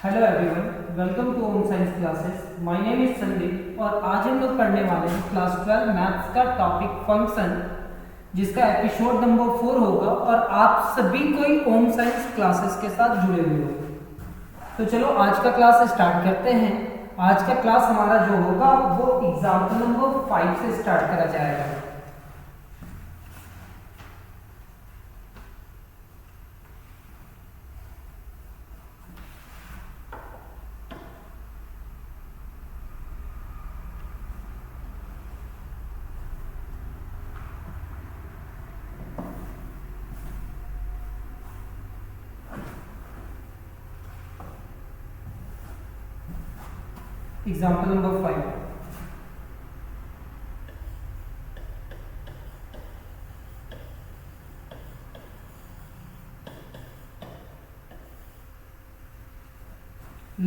Hello everyone, welcome to home science classes. My name is Sandeep और आज हम लोग पढ़ने वाले हैं क्लास 12 मैथ्स का टॉपिक फंक्शन, जिसका एपिसोड नंबर 4 होगा और आप सभी कोई होम साइंस क्लासेस के साथ जुड़े हुए हो। तो चलो आज का क्लास स्टार्ट करते हैं। आज का क्लास हमारा जो होगा वो एग्जाम्पल नंबर 5 से स्टार्ट करा जाएगा। Example number 5.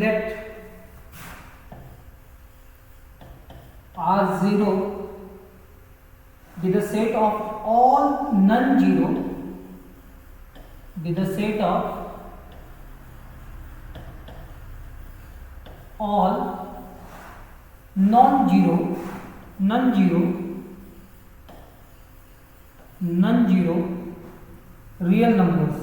Let R0 be the set of all non-zero, be the set of all non-zero real numbers,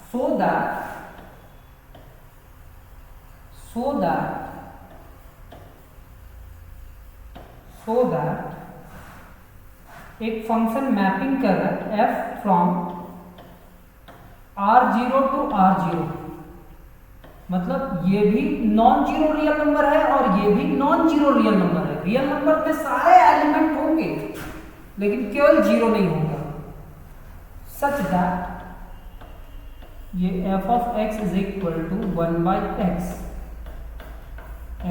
so that एक फंक्शन मैपिंग कर रहा है f from R0 to R0, मतलब ये भी नॉन जीरो रियल नंबर है और ये भी नॉन जीरो रियल नंबर है। रियल नंबर में सारे एलिमेंट होंगे लेकिन केवल जीरो नहीं होगा। सच दैट ये f of x is equal to 1/x,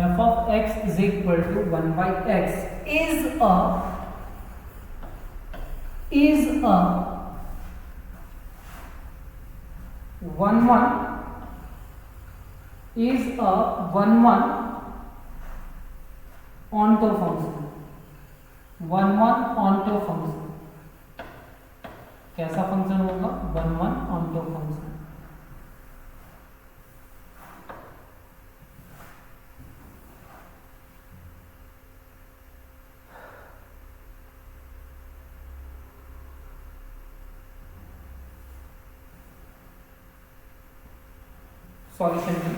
f of x is equal to 1/x is a 1/1 onto function, 1/1 onto function। कैसा फंक्शन होगा? 1/1 onto function। सॉल्यूशन में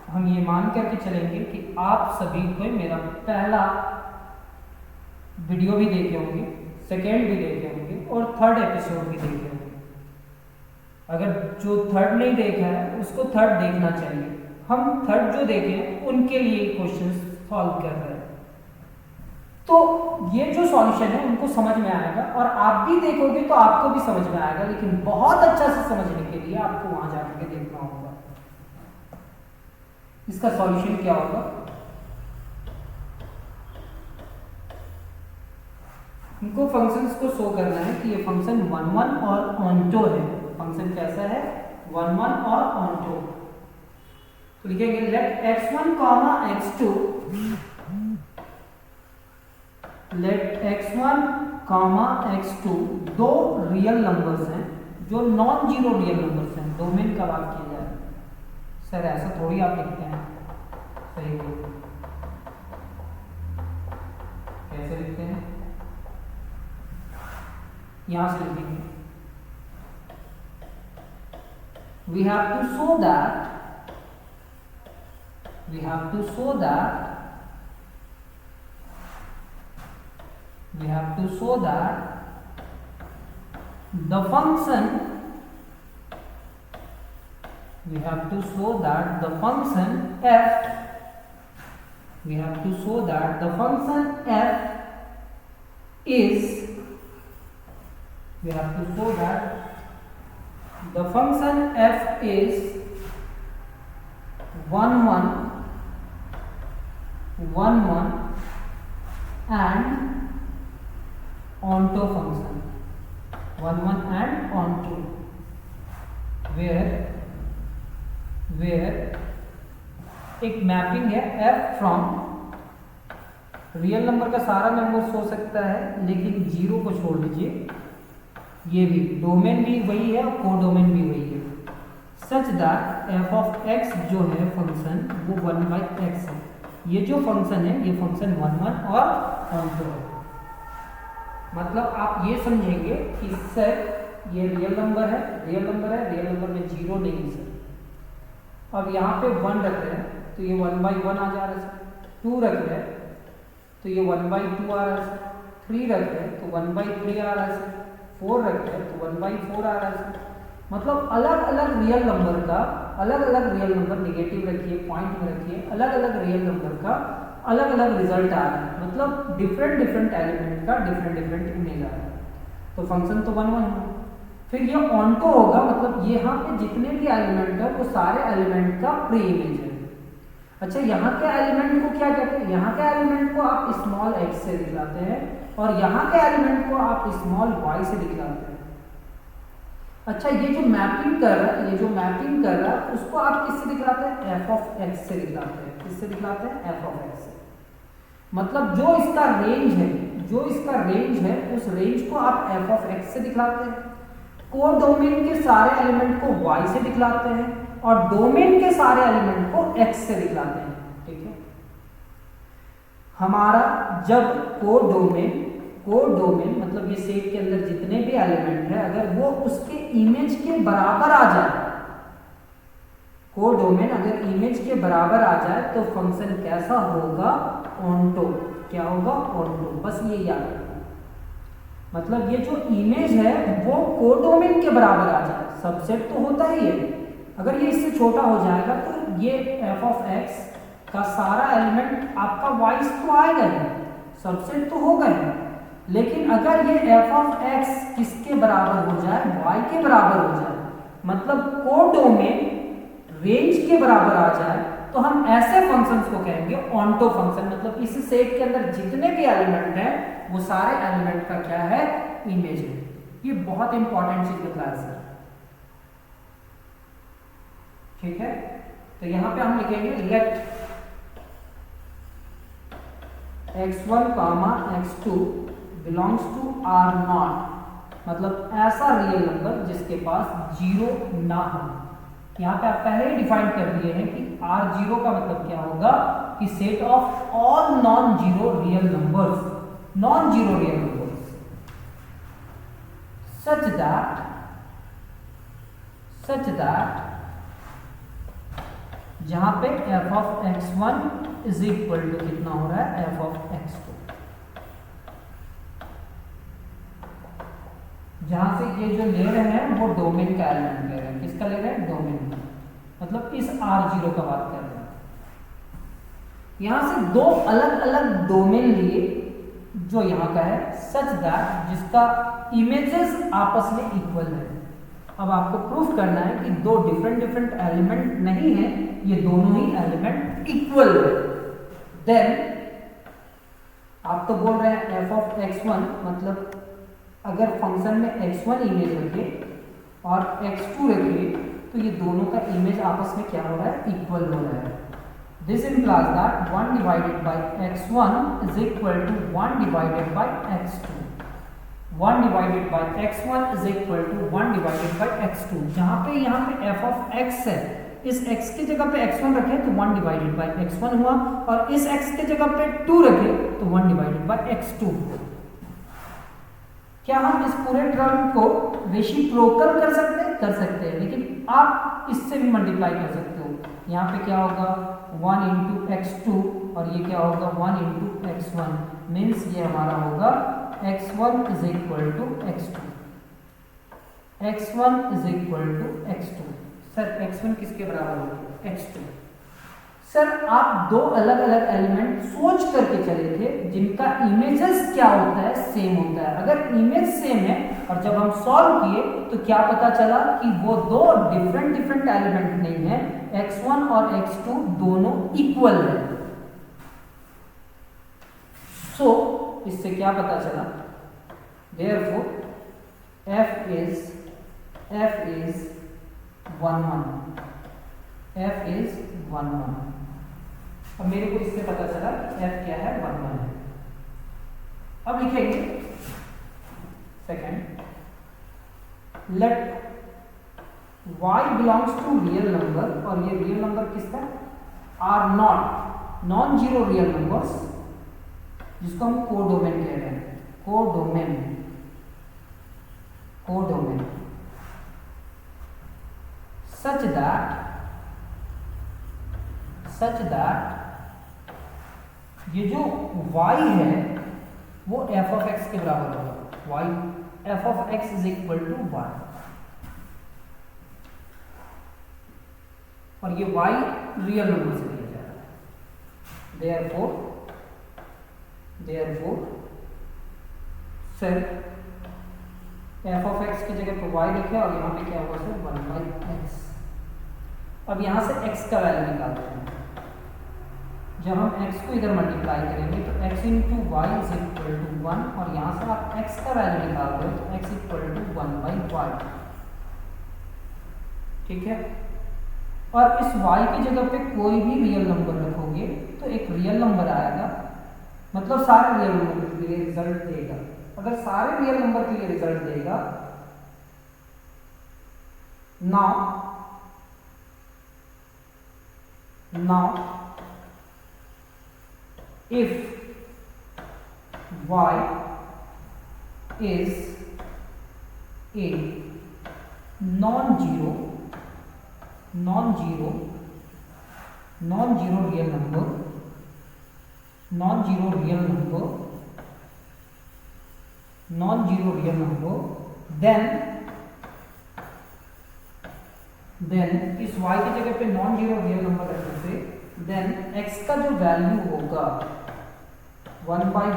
हम ये मान करके चलेंगे कि आप सभी को मेरा पहला वीडियो भी देखे होंगे, सेकेंड भी देखे होंगे और थर्ड एपिसोड भी देखे होंगे। अगर जो थर्ड नहीं देखा है उसको थर्ड देखना चाहिए। हम थर्ड जो देखे हैं उनके लिए क्वेश्चन सॉल्व कर रहे हैं, तो ये जो सॉल्यूशन है उनको समझ में आएगा और आप भी देखोगे तो आपको भी समझ में आएगा, लेकिन बहुत अच्छा से समझने के लिए आपको वहां जाकर के देखना होगा। इसका सॉल्यूशन क्या होगा? इनको फंक्शंस को शो करना है कि ये फंक्शन 1/1 और ऑनटो है। फंक्शन कैसा है? 1/1 और ऑनटो। तो लिखेंगे late x1, x2, late x1, x2 दो रियल नंबर्स हैं जो नॉन जीरो रियल नंबर्स हैं। दो में इनका बात किया जाए। सर ऐसा थोड़ी आप लिखते हैं, सही बोलिए, कैसे लिखते हैं? यहां से लिखेंगे we have to show that the function f is 1/1 and onto function, 1/1 and onto, where एक मैपिंग है f फ्रॉम रियल नंबर का सारा नंबर्स हो सकता है, लेकिन जीरो को छोड़ दीजिए। ये भी डोमेन भी वही है और कोडोमेन भी वही है। Such that F of x जो है फंक्शन वो 1/x है। ये जो फंक्शन है ये फंक्शन 1 और ऑनटो है। मतलब आप ये समझेंगे कि सर ये रियल नंबर है, रियल नंबर है, रियल नंबर में जीरो नहीं है सर। अब यहाँ पे 1 रख रहे हैं तो ये 1/1 आ जा रहा है सर। 2 रख रहे हैं तो ये 1/2 आ रहा है सर। 3 रख रहे हैं तो 1/3 आ रहा है सर। 4 रख रहे हैं तो 1/4 आ रहा है सर। मतलब अलग अलग रियल नंबर का, अलग अलग रियल नंबर नेगेटिव रखिए, पॉइंट में रखिए, अलग अलग रियल नंबर का अलग अलग रिजल्ट आ रहा है। मतलब डिफरेंट डिफरेंट एलिमेंट का डिफरेंट डिफरेंट इमेज आ रहा है। तो फंक्शन तो 1 1 है। फिर ये ऑनटो होगा, मतलब यहाँ पे जितने भी एलिमेंट है वो सारे एलिमेंट का प्री इमेज है। अच्छा, यहाँ के एलिमेंट को क्या कहते हैं? यहाँ के एलिमेंट को आप स्मॉल x से दिखलाते हैं और यहाँ के एलिमेंट को आप स्मॉल y से दिखलाते हैं। अच्छा, ये जो मैपिंग कर रहा है, ये जो मैपिंग कर रहा है उसको आप किससे दिखलाते हैं? f ऑफ x से दिखलाते हैं। किससे दिखलाते हैं? f ऑफ x से। मतलब जो इसका रेंज है, जो इसका रेंज है उस रेंज को आप f ऑफ x से दिखलाते हैं। कोडोमेन के सारे एलिमेंट को y से दिखलाते हैं और डोमेन के सारे एलिमेंट को x से दिखलाते हैं। ठीक है, हमारा जब कोडोमेन मतलब ये सेट के अंदर जितने भी एलिमेंट है अगर वो उसके इमेज के बराबर आ जाए, कोडोमेन अगर इमेज के बराबर आ जाए तो फंक्शन कैसा होगा? ऑनटो। क्या होगा? ऑनटो। बस ये याद रखना। मतलब ये जो इमेज है वो कोडोमेन के बराबर आ जाए। सबसेट तो होता ही है, अगर ये इससे छोटा हो जाएगा तो ये f ऑफ x का सारा एलिमेंट आपका y तो आएगा ही, सबसेट तो होगा ही। लेकिन अगर ये f ऑफ x किसके बराबर हो जाए? y के बराबर हो जाए, मतलब कोडोमेन रेंज के बराबर आ जाए, तो हम ऐसे फंक्शंस को कहेंगे ऑनटो फंक्शन। मतलब इस सेट के अंदर जितने भी एलिमेंट हैं वो सारे एलिमेंट का क्या है? इमेज है। ये बहुत इंपॉर्टेंट चीज बताया सर। ठीक है, तो यहां पे हम लिखेंगे late x1, x2 belongs to R0। मतलब ऐसा रियल नंबर जिसके पास जीरो ना हो। यहाँ पे आप पहले ही डिफाइन कर दिए हैं कि R0 का मतलब क्या होगा कि set of all non zero real numbers, non zero real numbers such that जहां पे f of x1 is equal to कितना हो रहा है? f of x2। जहां से ये जो ले रहे हैं वो डोमेन का एलिमेंट ले रहे हैं। किसका ले रहे हैं? डोमेन का। मतलब इस R0 का बात कर रहे हैं। यहां से दो अलग अलग डोमेन लिए जो यहां का है, सच दैट जिसका इमेजेस आपस में इक्वल है। अब आपको प्रूफ करना है कि दो डिफरेंट एलिमेंट नहीं है, ये दोनों ही एलिमेंट इक्वल है। देन आप तो बोल रहे हैं f ऑफ x1, मतलब अगर फंक्शन में x1 इमेज रखे और x2 रखे तो ये दोनों का इमेज आपस में क्या हो रहा है? इक्वल हो रहा है। This implies that 1 divided by x1 is equal to 1 divided by x2. 1 divided by x1 is equal to 1 divided by x2। जहां पे यहाँ पे f of x है, इस x की जगह पे x1 रखे तो 1 divided by x1 हुआ और इस x की जगह पे 2 रखे तो 1 divided by x2 हुआ। क्या हम इस पूरे टर्म को रेसिप्रोकल कर सकते हैं? कर सकते हैं, लेकिन आप इससे भी मल्टीप्लाई कर सकते हो। यहाँ पे क्या होगा? 1 इंटू x2 और ये क्या होगा? 1 इंटू x1। मीन्स ये हमारा होगा x1 is equal to x2। x1 is equal to x2। Sir x1 किसके बराबर होगा? x2। सर आप दो अलग अलग एलिमेंट सोच करके चले थे जिनका इमेजेस क्या होता है? सेम होता है। अगर इमेज सेम है और जब हम सॉल्व किए तो क्या पता चला कि वो दो डिफरेंट एलिमेंट नहीं है, x1 और x2 दोनों इक्वल है। सो इससे क्या पता चला? Therefore f is 1 1। f is 1 1। अब मेरे को इससे पता चला f क्या है? 1 1 है। अब लिखेंगे second, let y belongs to real number, और ये रियल नंबर किसका, are not non zero real numbers, जिसको हम कोडोमेन कह रहे हैं, कोडोमेन, कोडोमेन, सच दैट ये जो y है वो f ऑफ x के बराबर होगा, y f of x is equal to 1, और ये y रियल नंबर से दिया जा रहा है, therefore sir f of x की जगह पर y लिखे और यहाँ पे क्या होगा सर 1 बाई x। अब यहाँ से x का वैल्यू निकालते हैं, जब हम x को इधर मल्टीप्लाई करेंगे तो x into y is equal to 1, और यहाँ से आप x का वैल्यू निकाल रहे हो तो x equal to 1 by y, ठीक है। और इस y की जगह पे कोई भी रियल नंबर रखोगे तो एक रियल नंबर आएगा, मतलब सारे रियल नंबर के लिए रिजल्ट देगा। अगर सारे रियल नंबर के लिए रिजल्ट देगा, now if y is a non-zero real number, then इस y की जगह पे नॉन जीरो रियल नंबर रखने से देन x का जो वैल्यू होगा 1 बाई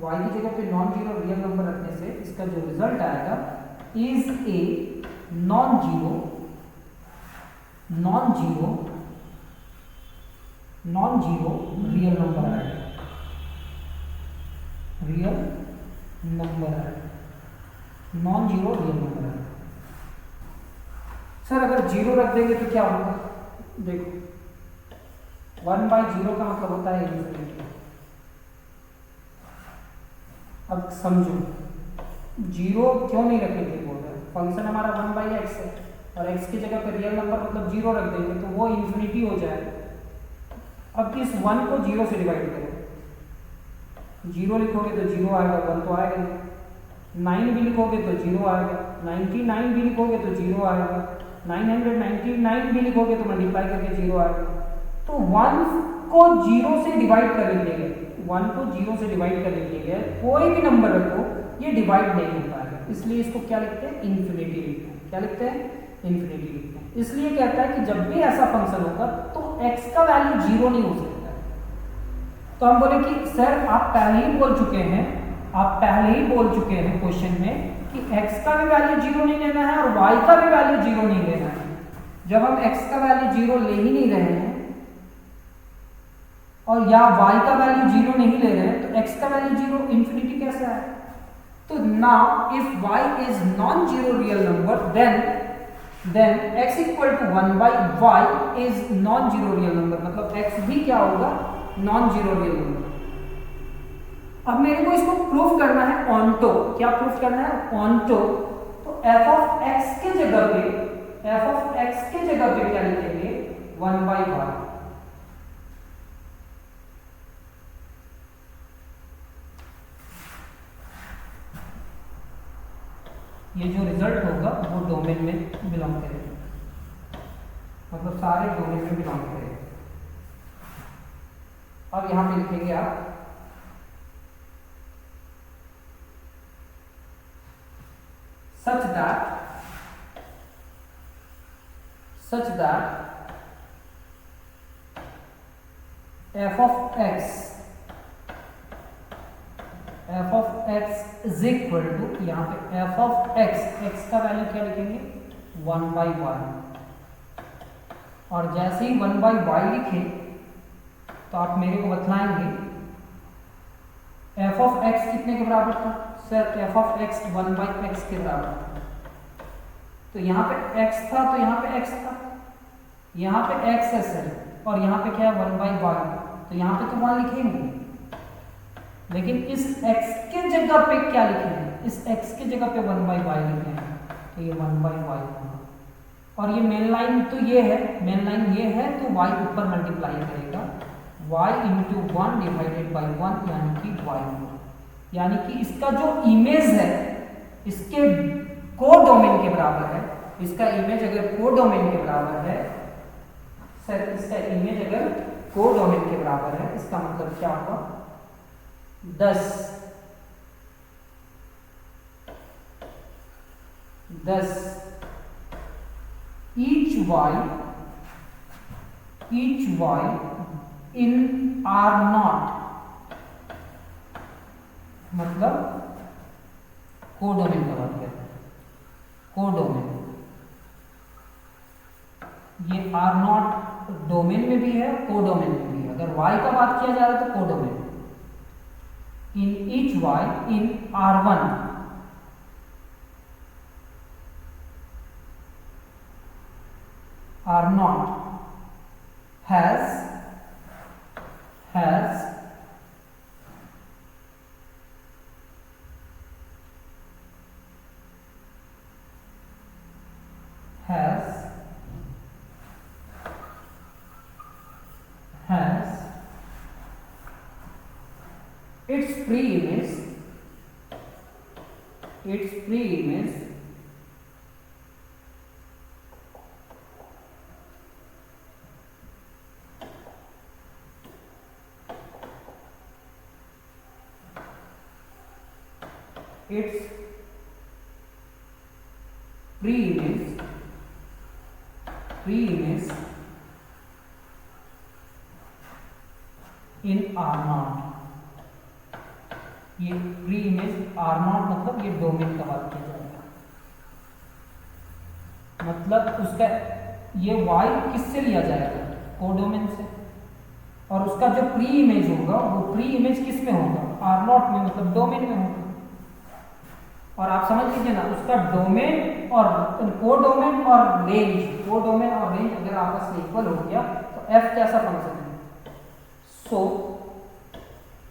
y की जगह पे नॉन जीरो रियल नंबर रखने से इसका जो रिजल्ट आएगा is a non zero real number आएगा, नॉन जीरो रियल नंबर आएगा। सर अगर जीरो रख देंगे तो क्या होगा, देखो 1 बाई जीरो का मतलब होता है इन्फिनिटी। अब समझो जीरो क्यों नहीं रखेंगे, बोल रहे फंक्शन हमारा 1 बाई एक्स है और x की जगह पर रियल नंबर मतलब जीरो रख देंगे तो वो इन्फिनिटी हो जाएगा। अब इस 1 को जीरो से डिवाइड करें, जीरो लिखोगे तो जीरो आएगा, 1 तो आएगा नहीं, 9 भी लिखोगे तो जीरो आएगा, 99 भी लिखोगे तो जीरो आएगा, 999 भी लिखोगे तो मल्टीप्लाई करके जीरो आएगा। तो 1 को जीरो से डिवाइड करने के लिए, 1 को जीरो से डिवाइड करने के लिए कोई भी नंबर रखो ये डिवाइड नहीं हो पाएगा, इसलिए इसको क्या लिखते हैं, इन्फिनिटी लिखते हैं। क्या लिखते हैं, इन्फिनिटी लिखते हैं। इसलिए कहता है कि जब भी ऐसा फंक्शन होगा तो x का वैल्यू जीरो नहीं हो सकता है। तो हम बोले कि सर आप पहले ही बोल चुके हैं क्वेश्चन में कि x का भी वैल्यू जीरो नहीं लेना है और y का भी वैल्यू जीरो नहीं लेना है। जब हम x का वैल्यू जीरो ले ही नहीं रहे हैं और या y का वैल्यू जीरो नहीं ले रहे हैं तो x का वैल्यू जीरो, इन्फिनिटी कैसे आए। तो now if y is non zero real number then x equal to 1 by y is non zero real number, मतलब x भी क्या होगा, नॉन जीरो रियल नंबर। अब मेरे को इसको प्रूफ करना है ऑनटो। क्या प्रूफ करना है, ऑनटो। तो f ऑफ x के जगह पे क्या लिखेंगे, 1 बाई y। ये जो रिजल्ट होगा वो डोमेन में बिलोंग करेगा, मतलब सारे डोमेन में बिलोंग करेगा। अब यहां पे लिखेंगे आप such that f of x is equal to, यहाँ पे f of x का वैल्यू क्या लिखेंगे, 1 बाई y। और जैसे ही 1 बाई y लिखे तो आप मेरे को बतलाएंगे f of x कितने के बराबर था। Sir f of x 1 by x के बराबर था। तो यहाँ पे x था तो यहाँ पे x था, यहाँ पे x है सर, और यहाँ पे क्या है 1 बाई y, तो यहाँ पे तो 1 लिखेंगे, लेकिन इस x के जगह पे क्या लिखेंगे, इस x के जगह पे 1/y लिखेंगे, तो ये 1/y होगा। और ये मेन लाइन तो ये है, मेन लाइन ये है, तो y ऊपर मल्टीप्लाई करेगा, y इंटू 1 डिवाइडेड बाई 1 यानी कि y होगा। यानी कि इसका जो इमेज है इसके कोडोमेन के बराबर है। इसका इमेज अगर कोडोमेन के बराबर है सर, इसका इमेज अगर कोडोमेन के बराबर है, इसका मतलब क्या होगा, 10 each y in R0, मतलब कोडोमेन का बात करते हैं, कोडोमेन। ये R0 डोमेन में भी है, कोडोमेन में भी है। अगर y का बात किया जा रहा है तो codomain. In each y in R1 R0 has its pre-image in R0। ये प्री इमेज R0 मतलब ये डोमेन का बात किया जाएगा, मतलब उसका ये y किससे लिया जाएगा, कोडोमेन से। और उसका जो प्री इमेज होगा वो प्री इमेज किस में होगा, R0 में, मतलब डोमेन में होगा। और आप समझ लीजिए ना, उसका डोमेन और कोडोमेन और रेंज, कोडोमेन और रेंज अगर आपस में इक्वल हो गया तो f कैसा फंक्शन है। सो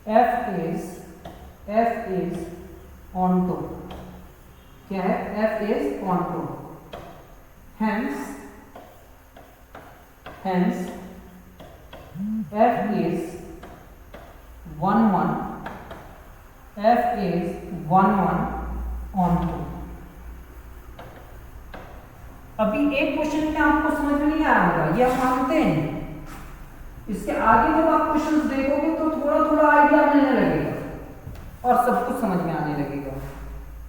f is onto, क्या है, f is onto, hence f is 1 1, f is 1 1 onto। अभी एक क्वेश्चन में आपको समझ में नहीं आया होगा, ये हम मानते हैं। इसके आगे जब आप क्वेश्चंस देखोगे तो थोड़ा थोड़ा आइडिया मिलने लगेगा और सब कुछ समझ में आने लगेगा।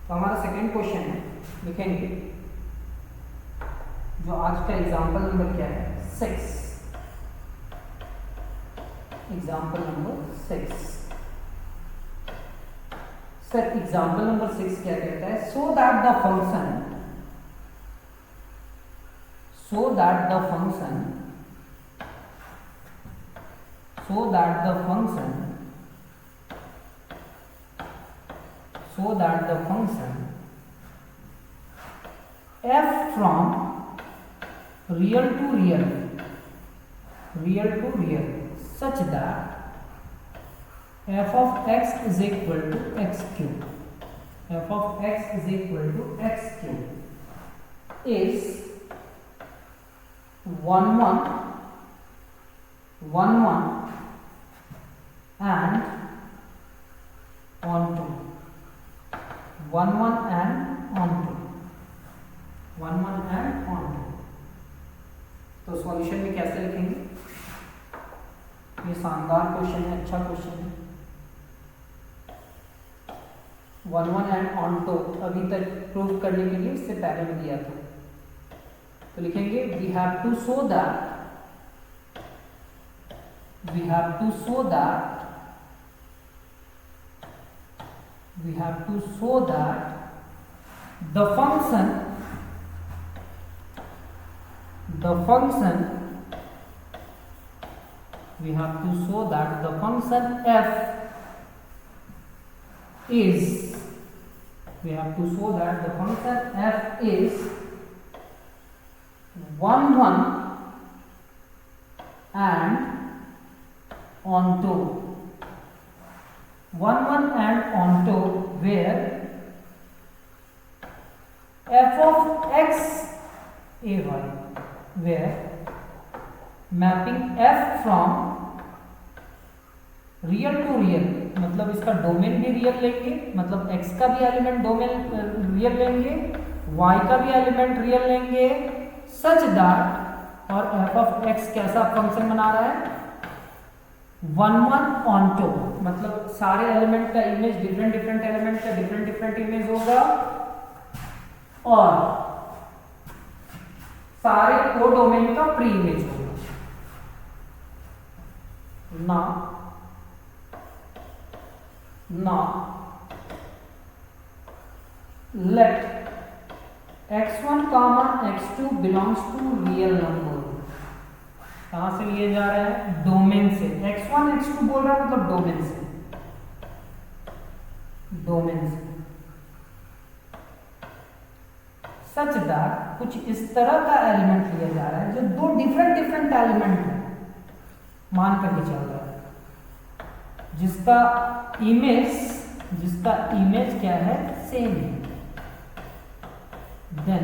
तो हमारा सेकंड क्वेश्चन है, लिखेंगे जो आज का एग्जांपल नंबर क्या है, 6। Example number 6। Sir example number 6 क्या कहता है, so that the function so that the function f from real to real such that f of x is equal to x cube, is 1 1 1 1 and onto 1 1 and onto 1 1 and onto। तो solution में कैसे लिखेंगे, ये शानदार question है, अच्छा question है। 1 1 and onto अभी तक प्रूव करने के लिए इससे पहले में दिया था, तो लिखेंगे we have to show that the function f is 1 1 and onto 1 1 and onto where f of x a y, where mapping f from real to real, मतलब इसका डोमेन भी रियल लेंगे, मतलब x का भी एलिमेंट डोमेन रियल लेंगे, y का भी एलिमेंट रियल लेंगे, सच दैट, और f ऑफ x कैसा फंक्शन बना रहा है 1 1 ऑनटो, मतलब सारे एलिमेंट का इमेज डिफरेंट एलिमेंट का डिफरेंट इमेज होगा और सारे को डोमेन का प्री इमेज होगा ना। let x1 comma x2 belongs to real number, कहां से लिए जा रहा है डोमेन से, x1 x2 बोल रहा है मतलब डोमेन से सच दैट कुछ इस तरह का एलिमेंट लिया जा रहा है जो दो डिफरेंट एलिमेंट है मान करके चल रहा है, जिसका इमेज क्या है सेम है, then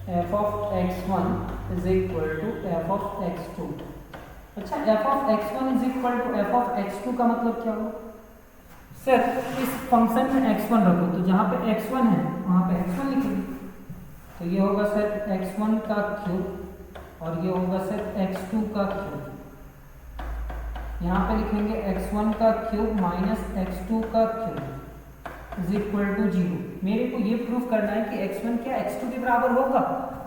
f of x1 is equal to f of x2। अच्छा, f of x1 is equal to f of x2 का मतलब क्या होगा सर? इस फंक्शन में x1 रखो तो जहां पे x1 है वहां पे x1 लिखेंगे, तो ये होगा सर x1 का क्यूब और ये होगा सर x2 का क्यूब, यहाँ पे लिखेंगे x1 का क्यूब माइनस x2 का क्यूब इज इक्वल टू 0। मेरे को ये प्रूफ करना है कि x1 क्या x2 के बराबर होगा,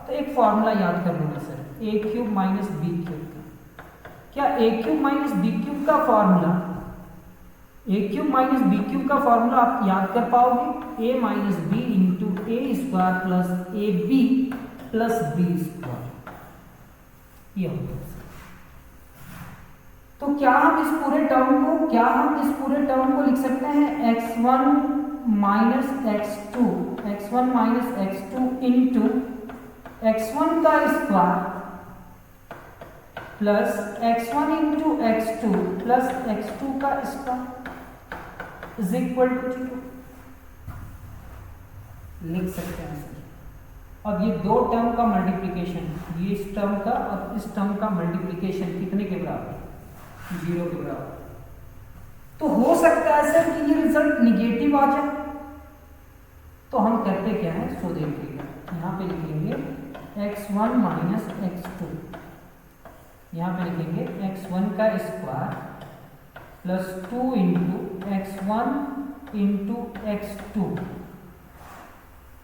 तो एक फॉर्मूला याद कर लूँगा sir, a cube minus b cube का। क्या a cube minus b cube का formula, a cube minus b cube का फॉर्मूला आप याद कर पाओगे? a minus b into a square plus a b plus b square, ये होगा। तो क्या हम इस पूरे टर्म को लिख सकते हैं x1 minus x2 into x1 का square plus x1 into x2 plus x2 का स्क्वायर इज इक्वल टू 0 लिख सकते हैं सर। अब ये दो टर्म का मल्टीप्लिकेशन, ये इस टर्म का और इस टर्म का मल्टीप्लिकेशन कितने के बराबर? 0 के बराबर। तो हो सकता है सर कि ये रिजल्ट निगेटिव आ जाए, तो हम करते क्या है सो देखिएगा, यहाँ पे लिखेंगे x1 माइनस x2, यहाँ पे लिखेंगे x1 का square plus 2 into x1 into x2,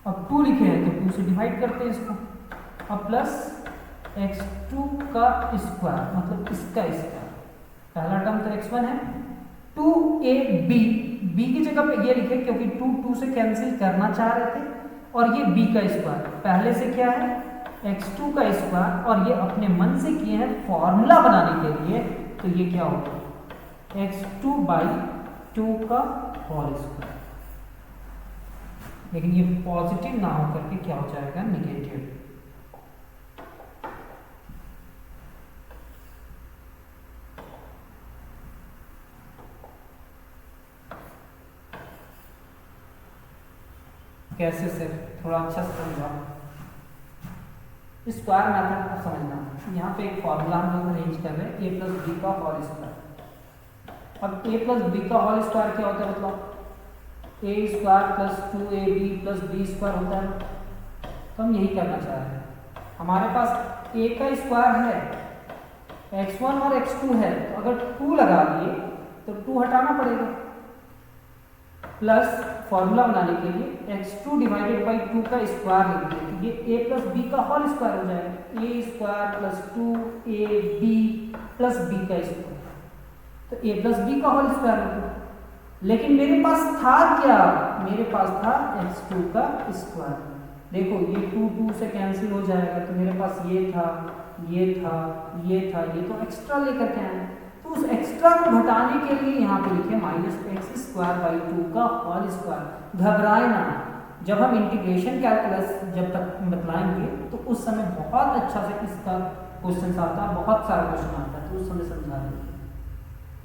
अब 2 लिखे हैं तो 2 से डिवाइड करते हैं इसको, अब प्लस x2 का स्क्वायर मतलब इसका स्क्वायर, पहला टर्म तो x1 है, 2ab, b की जगह पे ये लिखे क्योंकि 2 से कैंसिल करना चाह रहे थे, और ये b का स्क्वायर, पहले से क्या है x2 का स्क्वायर, और ये अपने मन से किए हैं फॉर्मूला बनाने के लिए, तो ये क्या होगा x2 बाई 2 का होल स्क्वायर, लेकिन ये पॉजिटिव ना होकर के क्या हो जाएगा निगेटिव। कैसे सर? थोड़ा अच्छा समझा, स्क्वायर मेथड को समझना। यहाँ पे एक फॉर्मूला हम लोग अरेंज कर रहे हैं a प्लस बी का होल स्क्वायर। अब a प्लस बी का होल स्क्वायर क्या होता है? मतलब a square plus 2ab plus b square होता है, तो हम यही करना चाह रहे हैं। हमारे पास a का स्क्वायर है, x1 और x2 है, तो अगर 2 लगा दिए तो 2 हटाना पड़ेगा, प्लस फॉर्मूला बनाने के लिए x2 डिवाइडेड बाई 2 का स्क्वायर लिख दिए, ये a प्लस बी का होल स्क्वायर हो जाएगा, a square plus 2ab plus b का स्क्वायर, तो a प्लस बी का होल स्क्वायर हो गया। लेकिन मेरे पास था क्या? मेरे पास था x2 का स्क्वायर। देखो ये 2 से कैंसिल हो जाएगा, तो मेरे पास ये था, ये तो एक्स्ट्रा लेकर के आए, तो उस एक्स्ट्रा को घटाने के लिए यहाँ पे लिखे माइनस एक्स स्क्वायर बाई 2 का होल स्क्वायर। घबराए ना, जब हम इंटीग्रेशन कैलकुलस जब तक बतलाएंगे तो उस समय बहुत अच्छा से इसका क्वेश्चन आता है, बहुत सारा क्वेश्चन आता है, तो उस समय समझा देंगे।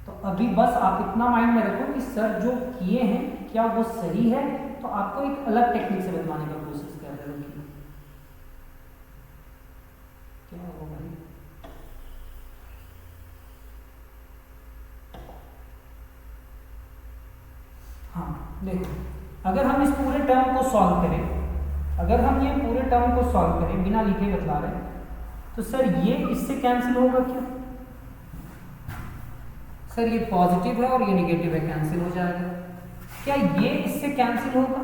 तो अभी बस आप इतना माइंड में रखो कि सर जो किए हैं क्या वो सही है, तो आपको एक अलग टेक्निक से बतलाने का कोशिश कर रहे हो कि क्या होगा भाई। हाँ देखो, अगर हम इस पूरे टर्म को सॉल्व करें, अगर हम ये पूरे टर्म को सॉल्व करें बिना लिखे बतला रहे, तो सर ये इससे कैंसिल होगा क्या? सर ये पॉजिटिव है और ये निगेटिव है, कैंसिल हो जाएगा। क्या ये इससे कैंसिल होगा?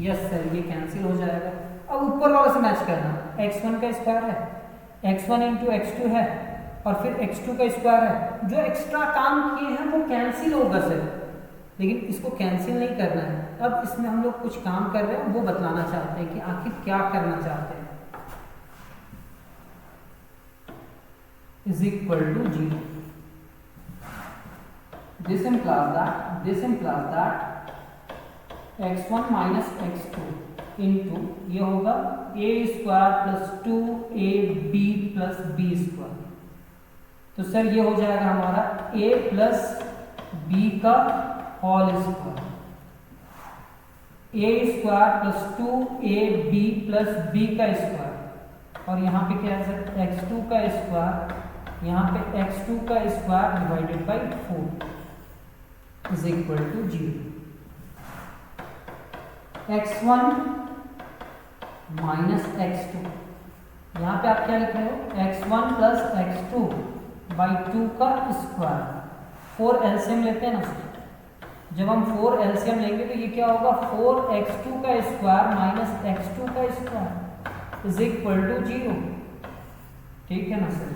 यस सर, ये कैंसिल हो जाएगा। अब ऊपर वाले से मैच करना, x1 का स्क्वायर है, x1 इंटू x2 है, और फिर x2 का स्क्वायर है। जो एक्स्ट्रा काम किए हैं वो कैंसिल होगा सर, लेकिन इसको कैंसिल नहीं करना है। अब इसमें हम लोग कुछ काम कर रहे हैं, वो बतलाना चाहते हैं कि आखिर क्या करना चाहते हैं। Is equal to 0। This implies that x1 minus x2 into ये होगा a square plus 2ab plus b square. तो सर ये हो जाएगा हमारा a प्लस b का whole square, a square plus 2ab plus b का स्क्वायर, और यहाँ पे क्या है सर x2 का स्क्वायर, यहाँ पे x2 का square divided by 4 is equal to 0। x1 minus x2, यहाँ पे आप क्या लिख रहे हो x1 प्लस x2 बाई 2 का स्क्वायर। 4 एलसीएम लेते हैं ना, जब हम 4 एलसीएम लेंगे तो ये क्या होगा 4x2 का स्क्वायर माइनस x2 का स्क्वायर इज इक्वल टू 0। ठीक है ना सर,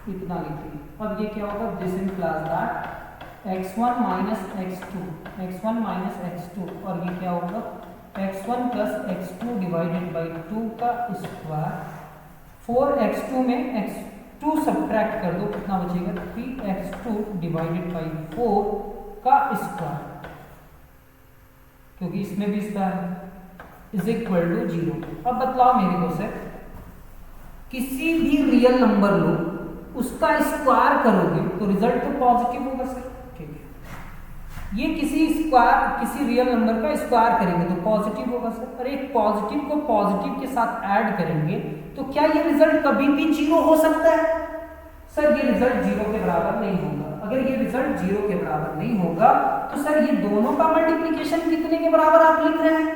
इतना लिखिए। अब ये क्या होगा, this implies that x1 minus x2, x1 minus x2, और ये क्या होगा x1 plus x2 divided by 2 का स्क्वायर। 4x2 में x2 सब्ट्रैक्ट कर दो, कितना बचेगा 3x2 डिवाइडेड बाई 4 का स्क्वायर, क्योंकि इसमें भी स्क्वायर है, इज इक्वल टू 0। अब बतलाओ मेरे को सर, किसी भी रियल नंबर लो उसका स्क्वायर करोगे तो रिजल्ट तो पॉजिटिव होगा सर। ठीक है, ये किसी रियल नंबर का स्क्वायर करेंगे तो पॉजिटिव होगा सर। और एक पॉजिटिव को पॉजिटिव के साथ ऐड करेंगे तो क्या ये रिजल्ट कभी भी 0 हो सकता है? सर ये रिजल्ट 0 के बराबर नहीं होगा। अगर ये रिजल्ट 0 के बराबर नहीं होगा तो सर ये दोनों का मल्टीप्लिकेशन कितने के बराबर आप लिख रहे हैं?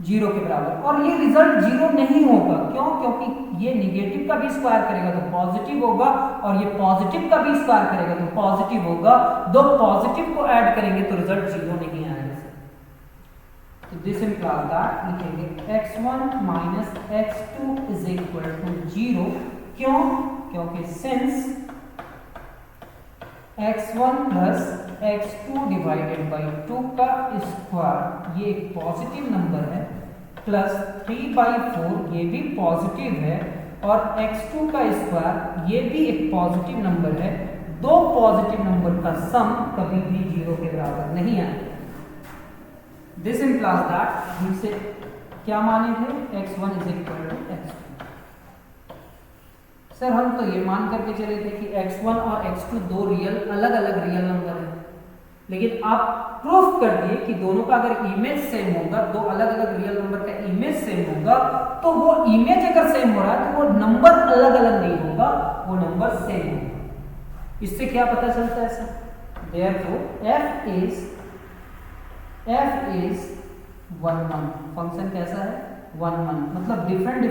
0 के बराबर। और ये रिजल्ट 0 नहीं होगा, क्यों? क्योंकि ये निगेटिव का भी स्क्वायर करेगा तो पॉजिटिव होगा, और ये पॉजिटिव का भी स्क्वायर करेगा तो पॉजिटिव होगा। दो पॉजिटिव को ऐड करेंगे तो रिजल्ट 0 नहीं आएगा। तो दिस implies that लिखेंगे x1 minus x2 is equal to 0। क्यों? क्योंकि since x1 plus x2 divided by 2 का स्क्वायर ये एक पॉजिटिव नंबर है, प्लस 3/4 ये भी पॉजिटिव है, और x2 का स्क्वायर ये भी एक पॉजिटिव नंबर है। दो पॉजिटिव नंबर का सम कभी भी 0 के बराबर नहीं आएगा। दिस implies that हमसे क्या माने थे, x1 is equal to x2। Sir हम तो ये मान करके चले थे कि x1 और x2 दो अलग अलग रियल नंबर हैं, लेकिन आप प्रूफ कर दिए कि दोनों का अगर इमेज सेम होगा, दो अलग अलग रियल नंबर का इमेज सेम होगा, तो वो इमेज अगर सेम हो रहा है तो वो नंबर अलग अलग नहीं होगा, वो नंबर सेम होगा। इससे क्या पता चलता है sir? Therefore f is 1 1। Function कैसा है? 1 1, मतलब डिफरेंट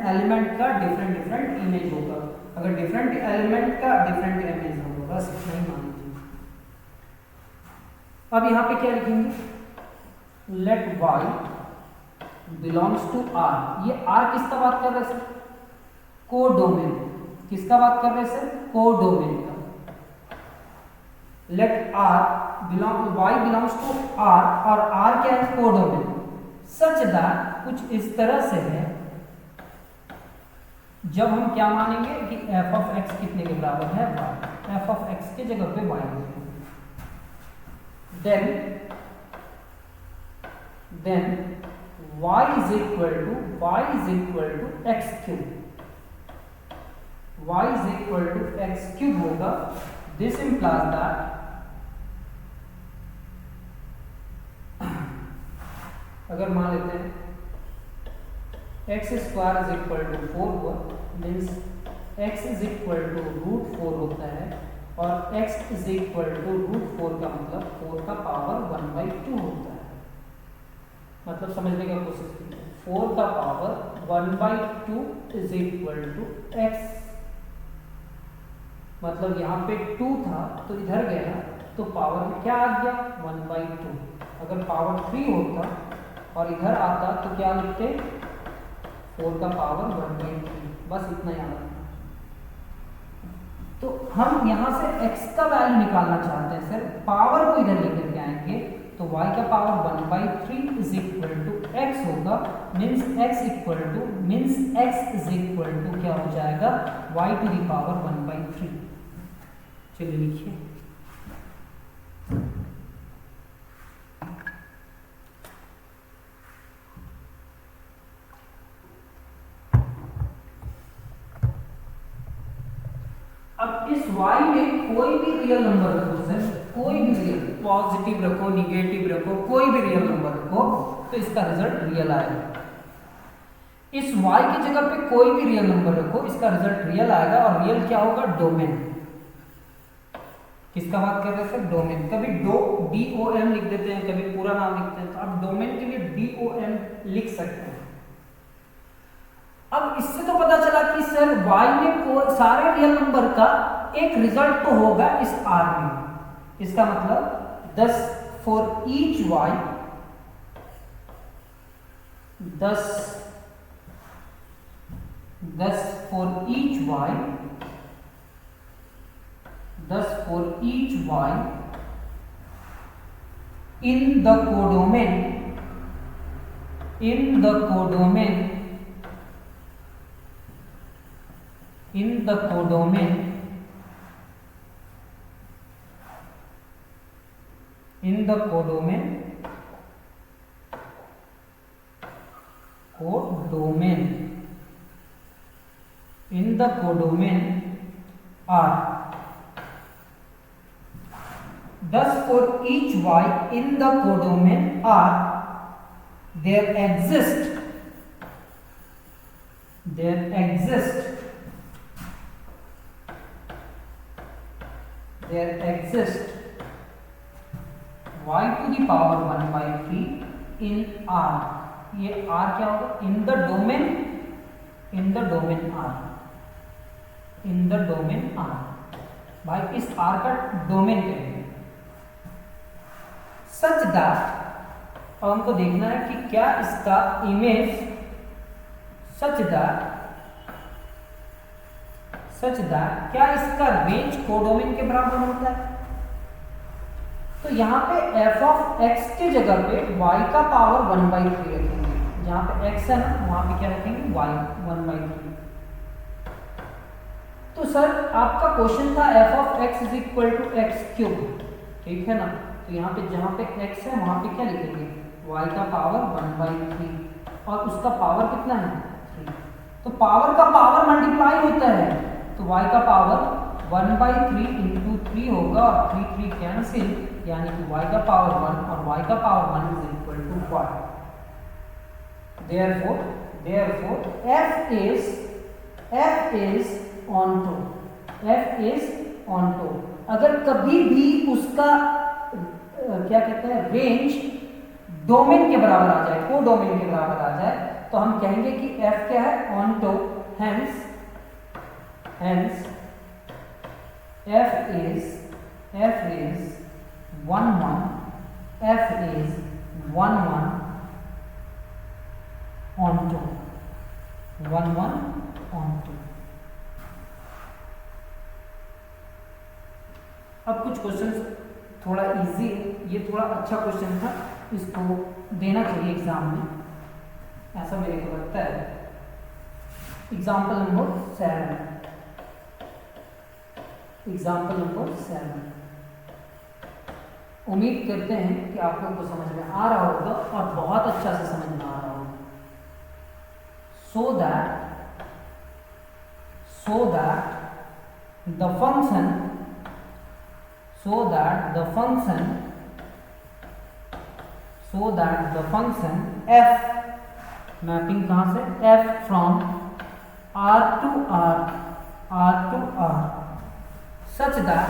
एलिमेंट का डिफरेंट इमेज होगा। अगर डिफरेंट एलिमेंट का डिफरेंट इमेज होगा, बस इतना ही मान लीजिए। अब यहाँ पे क्या लिखेंगे, let y belongs to r। ये r किसका बात कर रहे हैं सर? कोडोमेन। किसका बात कर रहे हैं सर? कोडोमेन का। Let y belongs to r, और r क्या है? कोडोमेन। सच दैट कुछ इस तरह से है, जब हम क्या मानेंगे कि f ऑफ x कितने के बराबर है? y। f ऑफ x के जगह पे y लिखेंगे। Then y is equal to x cube, y is equal to x cube होगा। दिस इम्प्लाइज दैट अगर मान लेते हैं x square is equal to 4 हुआ, means x is equal to √4 होता है, और x इज इक्वल टू √4 का मतलब 4 का पावर 1/2 होता है। मतलब समझने का कोशिश कीजिए, 4 का power 1/2 is equal to x. मतलब यहाँ पे 2 था तो इधर गया तो पावर में क्या आ गया 1/2। अगर पावर 3 होता और इधर आता तो क्या लिखते 4 का पावर 1/3। बस इतना याद रखना। तो हम यहाँ से x का वैल्यू निकालना चाहते हैं सर, पावर को इधर लेकर के आएंगे तो y का power 1/3 is equal to x होगा। Means x is equal to क्या हो जाएगा y टू द पावर 1/3। चलिए लिखिए, अब इस y में कोई भी रियल नंबर रखो सर, कोई भी रियल, पॉजिटिव रखो, निगेटिव रखो, कोई भी रियल नंबर रखो तो इसका रिजल्ट रियल आएगा। इस y की जगह पे कोई भी रियल नंबर रखो, इसका रिजल्ट रियल आएगा। और रियल क्या होगा डोमेन। किसका बात कर रहे हैं सर, डोमेन। कभी DOM लिख देते हैं, कभी पूरा नाम लिखते हैं, तो आप डोमेन के लिए DOM लिख सकते हैं। अब इससे तो पता चला कि सर y में सारे रियल नंबर का एक रिजल्ट तो होगा इस R में। इसका मतलब 10 for each y, 10 for each y, 10 for each y in the codomain in the codomain are 10 for each y in the codomain are there exist y to the power 1/3 in R। ये R क्या होगा, in the domain R। भाई इस R का domain कहेंगे। Such that अब हमको देखना है कि क्या इसका इमेज सच दैट क्या इसका रेंज कोडोमेन के बराबर होता है। तो यहाँ पे f ऑफ x के जगह पे y का पावर 1/3 रखेंगे। जहाँ पे x है ना वहां पे क्या रखेंगे y 1/3। तो सर आपका क्वेश्चन था f of x is equal to x cube, ठीक है ना। तो यहाँ पे जहाँ पे x है वहां पे क्या लिखेंगे y का पावर 1/3 और उसका पावर कितना है 3। तो पावर का पावर मल्टीप्लाई होता है, तो y का पावर 1/3 इंटू 3 होगा और 3 कैंसिल, यानी कि y का पावर 1 और y का power 1 is equal to 1। therefore f is onto। अगर कभी भी उसका क्या कहते हैं रेंज डोमेन के बराबर आ जाए, कोडोमेन के बराबर आ जाए, तो हम कहेंगे कि f क्या है onto। hence f is 1 onto 1 onto। अब कुछ क्वेश्चंस थोड़ा इजी है, ये थोड़ा अच्छा क्वेश्चन था, इसको देना चाहिए एग्जाम में, ऐसा मेरे को लगता है। Example number 7। उम्मीद करते हैं कि आप लोग को समझ में आ रहा होगा और बहुत अच्छा से समझ में आ रहा होगा। so that the function f, mapping कहाँ से, f from R to R such that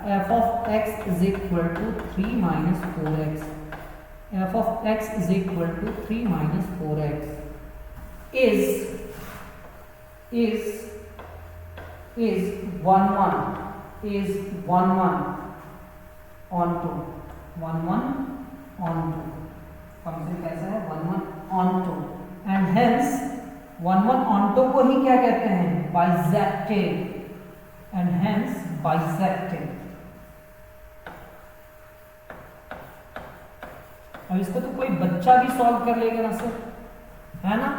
f of x is equal to 3 minus 4x, f of x is equal to 3 minus 4x is 1 1 onto function कैसा है, 1 1 onto, and hence 1 1 onto को ही क्या कहते हैं, bijective, and hence bijective. अब इसको तो कोई बच्चा भी सॉल्व कर लेगा ना सर, है ना।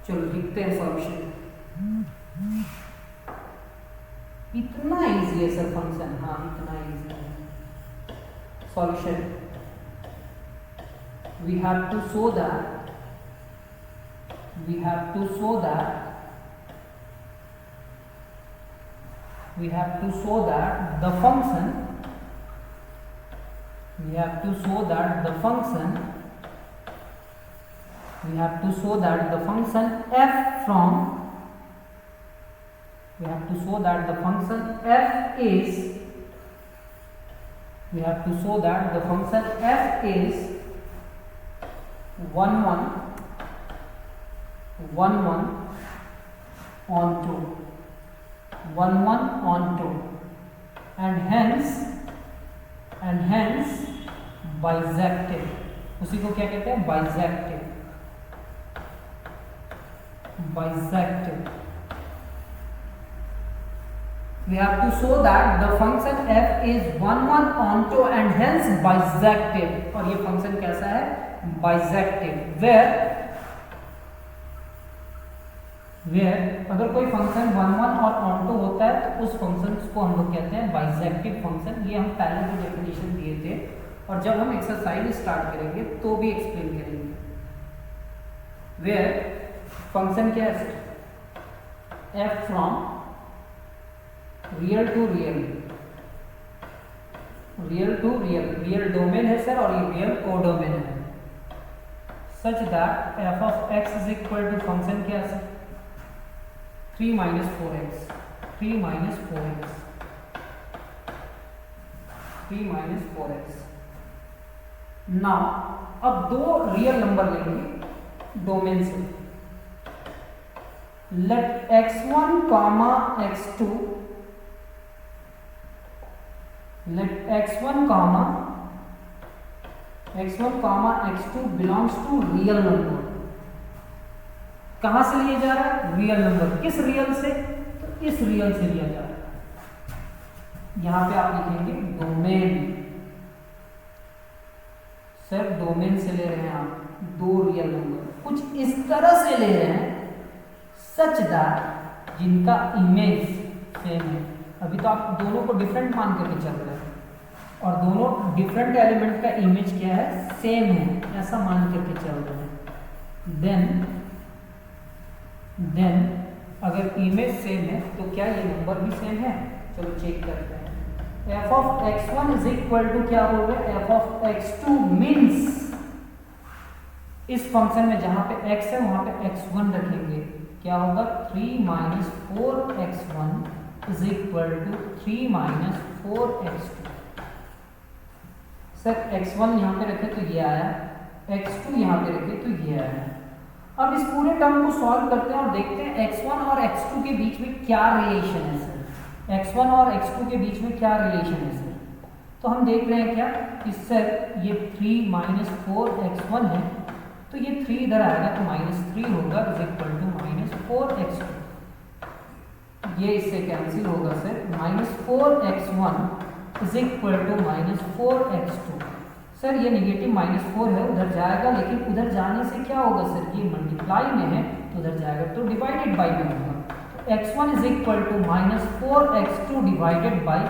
चलो लिखते हैं सॉल्यूशन। इतना इजी है सर फंक्शन, हाँ इतना इजी है solution. we have to show that the function f from is 1 1 onto and hence bisected, उसी को क्या कहते हैं, bisected। We have to show that the function f is 1 1 onto and hence bisected, और ये फंक्शन कैसा है, bisected, where अगर कोई फंक्शन 1 1 और onto होता है तो उस फंक्शन को हम लोग कहते हैं bisected फंक्शन। ये हम पहले जो डेफिनेशन दिए थे और जब हम एक्सरसाइज स्टार्ट करेंगे तो भी एक्सप्लेन करेंगे। where फंक्शन क्या है, f from real to real domain है सर, और ये रियल कोडोमेन है, such that f of x is equal to function क्या है, 3 minus 4x। नाउ अब दो रियल नंबर लेंगे डोमेन से, let x1 comma x2 belongs to real number. कहां से लिया जा रहा है, रियल नंबर, किस रियल से, तो इस रियल से लिया जा रहा है। यहां पे आप लिखेंगे डोमेन, सर डोमेन से ले रहे हैं आप दो रियल नंबर, कुछ इस तरह से ले रहे हैं सच दैट जिनका इमेज सेम है। अभी तो आप दोनों को डिफरेंट मान करके चल रहे हैं और दोनों डिफरेंट एलिमेंट का इमेज क्या है, सेम है, ऐसा मान करके चल रहे हैं। देन अगर इमेज सेम है तो क्या ये नंबर भी सेम है, चलो चेक करते हैं। f of x1 is equal to क्या होगा, f of x2 मीन्स इस फंक्शन में जहां पे x है वहां पे x1 रखेंगे, क्या होगा 3 minus 4x1 is equal to 3 minus 4x2। Sir x1 यहाँ पे रखे तो ये आया, x2 यहाँ पे रखे तो ये आया। अब इस पूरे टर्म को सॉल्व करते हैं और देखते हैं x1 और x2 के बीच में क्या रिलेशन है सर, x1 और x2 के बीच में क्या रिलेशन है सर। तो हम देख रहे हैं क्या कि सर ये 3 minus 4x1 है तो ये 3 इधर आएगा तो -3 होगा इज इक्वल टू -4x2। ये इससे कैंसिल होगा sir, -4x1 is equal to -4x2। Sir ये नेगेटिव -4 है उधर जाएगा, लेकिन उधर जाने से क्या होगा सर, ये मल्टीप्लाई में है तो उधर जाएगा तो डिवाइडेड बाई में होगा। x1 is equal to -4x2 divided by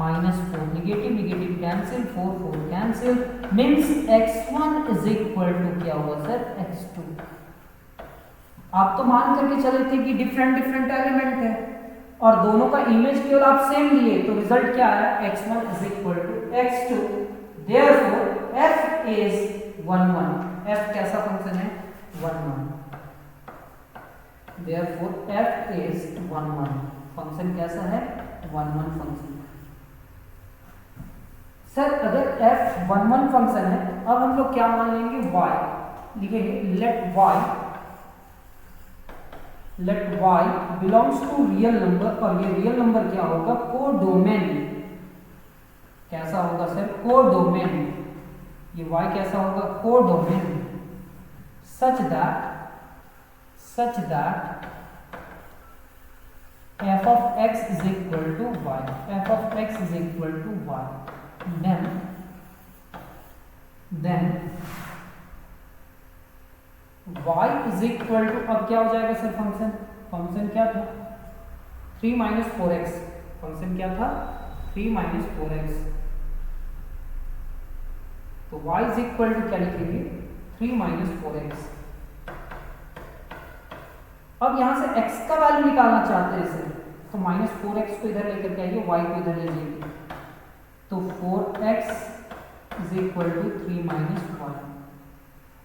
-4, negative negative cancel, 4 4 cancel, means x1 is equal to क्या हुआ सर, x2। आप तो मान करके चले थे कि डिफरेंट डिफरेंट एलिमेंट है और दोनों का इमेज केवल आप सेम लिए, तो रिजल्ट क्या है, x1 is equal to x2, therefore f is 1 1। f कैसा फंक्शन है, 1 1, देयरफॉर f इज 1 1, फंक्शन कैसा है, 1 1 फंक्शन। सर अगर f 1 1 फंक्शन है, अब हम लोग क्या मान लेंगे, y लिखेंगे, let y belongs to real number, और ये रियल नंबर क्या होगा, कोडोमेन। कैसा होगा सर, कोडोमेन, ये y कैसा होगा, codomain, such that f of x is equal to y, f of x is equal to y, then y is equal to, अब क्या हो जाएगा सर, फंक्शन क्या था, 3 - 4x, फंक्शन क्या था, 3 - 4x, तो y is equal to क्या लिखेंगे, 3 - 4x। अब यहां से x का वैल्यू निकालना चाहते हैं इसे, तो -4x को इधर लेकर के आइए, y को इधर ले जाइए, तो 4x इज इक्वल टू 3 - 1,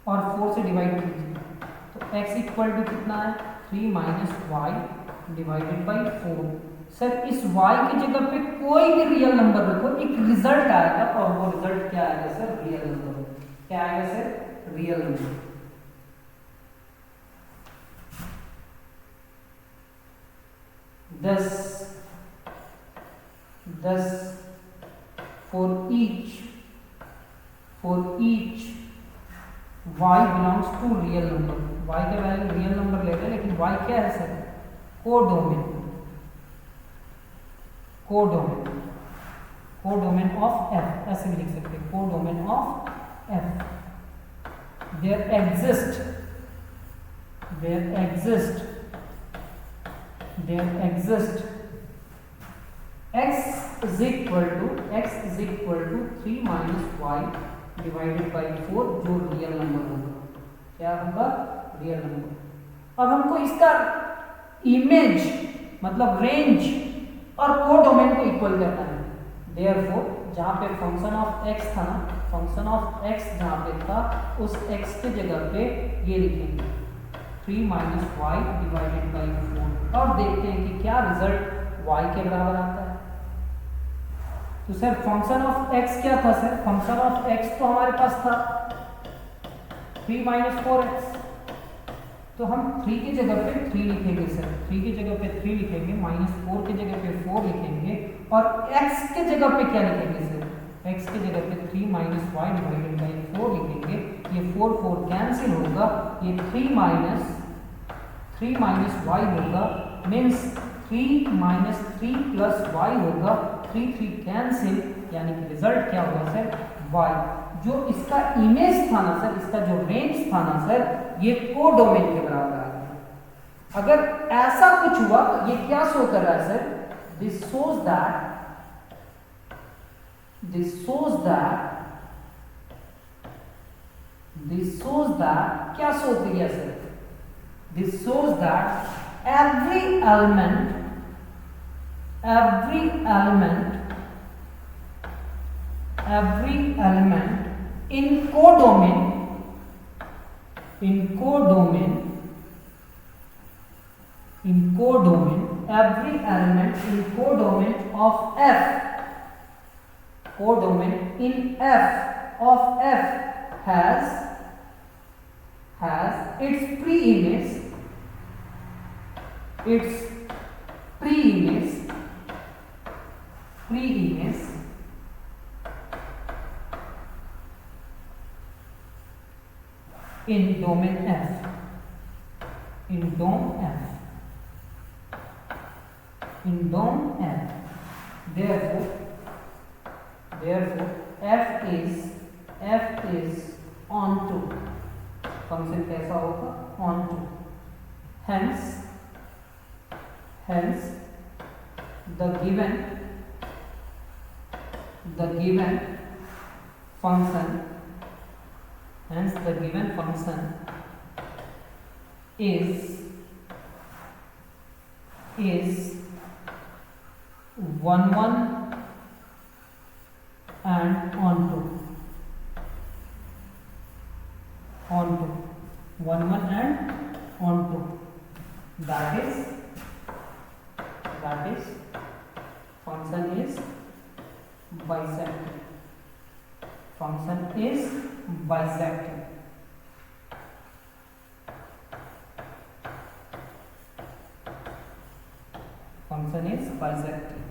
और 4 से डिवाइड कीजिए, तो x इक्वल टू कितना है, 3 - y डिवाइडेड बाई 4। सर इस y की जगह पे कोई भी रियल नंबर रखो, एक रिजल्ट आएगा, और वो रिजल्ट क्या आएगा सर, रियल नंबर। क्या आएगा sir, real number. thus for each y belongs to real number, y का वैल्यू रियल नंबर लेते हैं, लेकिन y क्या है सर, कोडोमेन ऑफ f, ऐसे भी लिख सकते हैं, codomain of f। there exist x is equal to 3 - y divided by 4, जो रियल नंबर होगा, क्या होगा, रियल नंबर। अब हमको इसका इमेज मतलब रेंज और कोडोमेन को इक्वल करना है, देयरफॉर जहां पे फंक्शन ऑफ x था ना, फंक्शन ऑफ x जहां पे था, उस x के जगह पे ये लिखेंगे 3 - y डिवाइडेड बाई 4, और देखते हैं कि क्या रिजल्ट y के बराबर आता है। तो सर फंक्शन ऑफ x क्या था सर, फंक्शन ऑफ x तो हमारे पास था 3 - 4x, तो हम 3 की जगह पे 3 लिखेंगे सर, 3 की जगह पे 3 लिखेंगे, -4 की जगह पे 4 लिखेंगे, और x के जगह पे क्या लिखेंगे सर, x के जगह पे 3 - y डिवाइडेड बाई 4 लिखेंगे, ये 4 4 कैंसिल होगा, ये 3 - y होगा, मीन्स 3 - 3 + y होगा, 3 3 कैंसिल, यानी कि रिजल्ट क्या होगा सर, y। जो इसका इमेज था ना सर, इसका जो रेंज था ना सर, ये कोडोमेन के बराबर आ गया। अगर ऐसा कुछ हुआ तो ये क्या शो कर रहा है सर, दिस शोज दैट क्या शो किया sir, this shows that every element in codomain every element in codomain of f, codomain in f of f has its pre-image in domain f, therefore f is onto, function कैसा होगा, onto, hence the the given function, hence the given function is 1 1 and onto 1 1 and onto, that is function is bisected. Function is bisected. Function is bisected.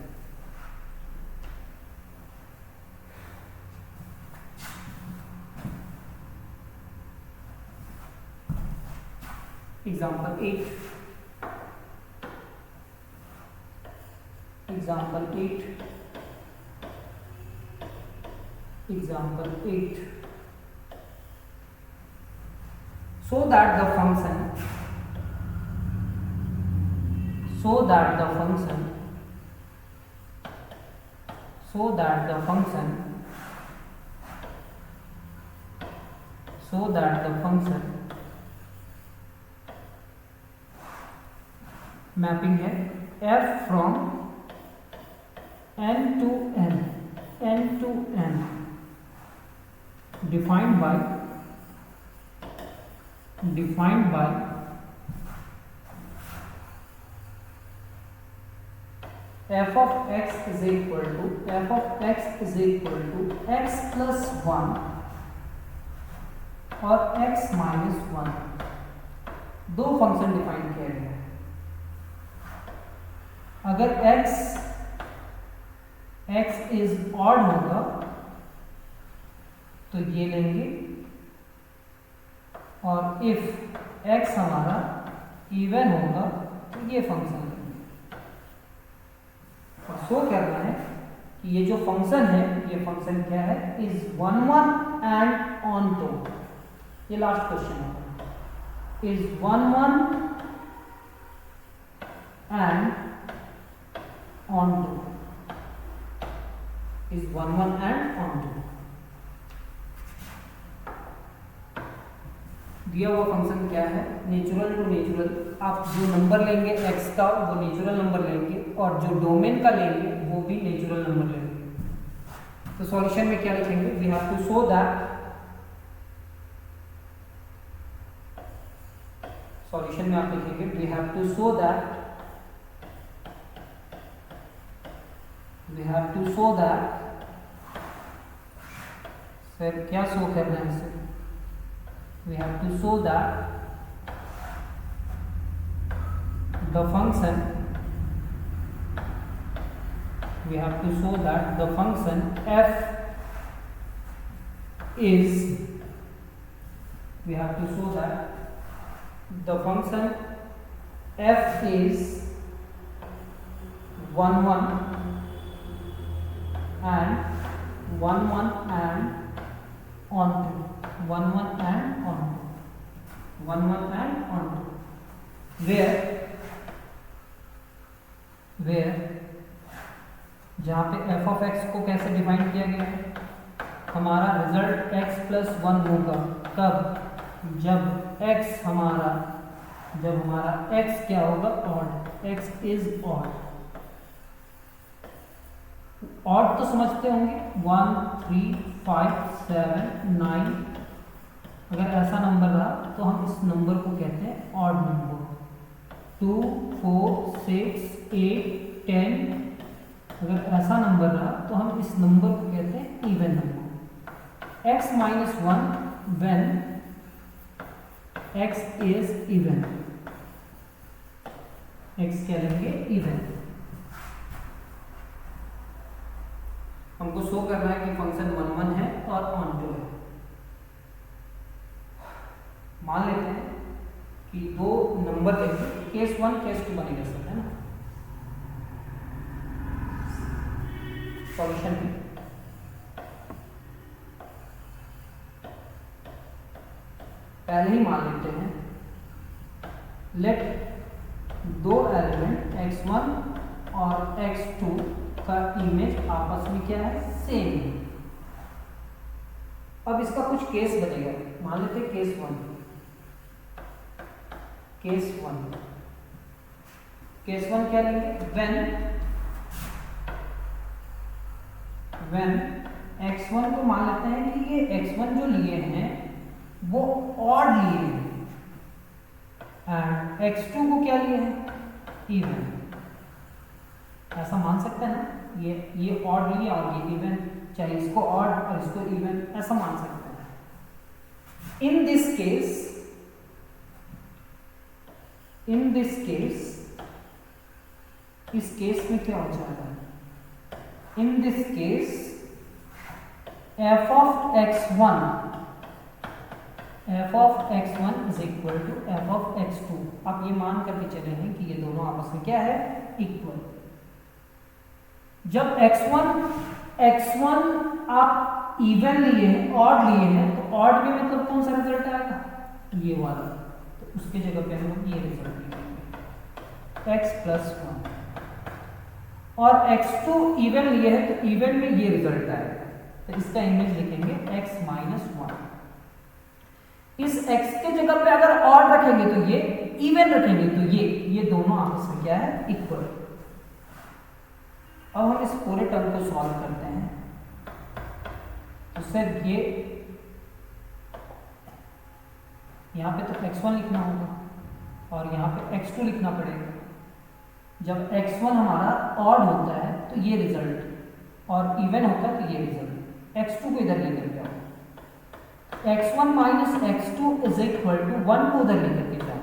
Example 8. Example 8. So that the function mapping है f from n to n defined by f of x is equal to x plus 1 और x minus 1, दो function define किया गया है। अगर x is odd होगा तो ये लेंगे, और इफ x हमारा इवन होगा तो ये फंक्शन लेंगे। और शो करना है कि ये जो फंक्शन है, ये फंक्शन क्या है, इज 1 1 एंड ऑन टू। ये लास्ट क्वेश्चन है, is 1 1 and on to, is 1 1 and on to। दिया हुआ फंक्शन क्या है, नेचुरल टू नेचुरल। आप जो नंबर लेंगे x का वो नेचुरल नंबर लेंगे, और जो डोमेन का लेंगे वो भी नेचुरल नंबर लेंगे। तो सॉल्यूशन में क्या लिखेंगे, we have to show that, solution में आप लिखेंगे we have to show that sir क्या शो करना है इसे, we have to show that the function f is, we have to show that the function f is 1 1 and 1 1 and onto, 1 1 and onto, 1 1 and onto, where जहाँ पे f of x को कैसे define किया गया है, हमारा रिजल्ट x plus 1 होगा कब, जब हमारा x क्या होगा, odd, x is odd. Odd तो समझते होंगे, 1 3 5 7 9, अगर ऐसा नंबर रहा तो हम इस नंबर को कहते हैं ऑड नंबर। 2 4 6 8 10, अगर ऐसा नंबर रहा तो हम इस नंबर को कहते हैं even number. x minus 1 when x is even, x क्या लेंगे, इवन। हमको शो करना है कि फंक्शन 1 1 है और ऑन टू है। मान लेते हैं कि दो नंबर लेंगे, केस 1 केस 2 बने कर सकते हैं ना। सॉल्यूशन में पहले ही मान लेते हैं, लेट दो एलिमेंट x1 और x2 का इमेज आपस में क्या है, सेम है। अब इसका कुछ केस बनेगा, मान लेते हैं केस वन। केस वन क्या लेंगे, व्हेन x1 को मान लेते हैं कि ये x1 जो लिए हैं वो ऑड लिए हैं, एंड x2 को क्या लिए हैं, इवन। ऐसा मान सकते हैं ना, ये ऑड लिए और ये इवन, चाहे इसको ऑड और इसको इवन, ऐसा मान सकते हैं। इन दिस केस इस केस में क्या हो जाएगा, in this case f of x1 is equal to f of x2। आप ये मान करके चले हैं कि ये दोनों आपस में क्या है, इक्वल। जब x1 आप इवन लिए हैं, ऑड लिए हैं, तो ऑड में मतलब कौन सा रिजल्ट आएगा, ये वाला, तो उसके जगह पे हम ये रिजल्ट लिखेंगे x + 1। और x2 इवन लिए हैं तो इवन में ये रिजल्ट आएगा, तो इसका इमेज लिखेंगे x - 1। इस x के जगह पे अगर ऑड रखेंगे तो ये, इवन रखेंगे तो ये दोनों आपस में क्या है, इक्वल। अब हम इस पूरे टर्म को सॉल्व करते हैं, तो सर ये यहाँ पे तो x1 लिखना होगा और यहाँ पे x2 लिखना पड़ेगा। जब x1 हमारा ऑड होता है तो ये रिजल्ट, और इवन होता है तो ये रिजल्ट। x2 को इधर लेकर के आओ, x1 - x2 is equal to 1 को उधर लेकर के जाओ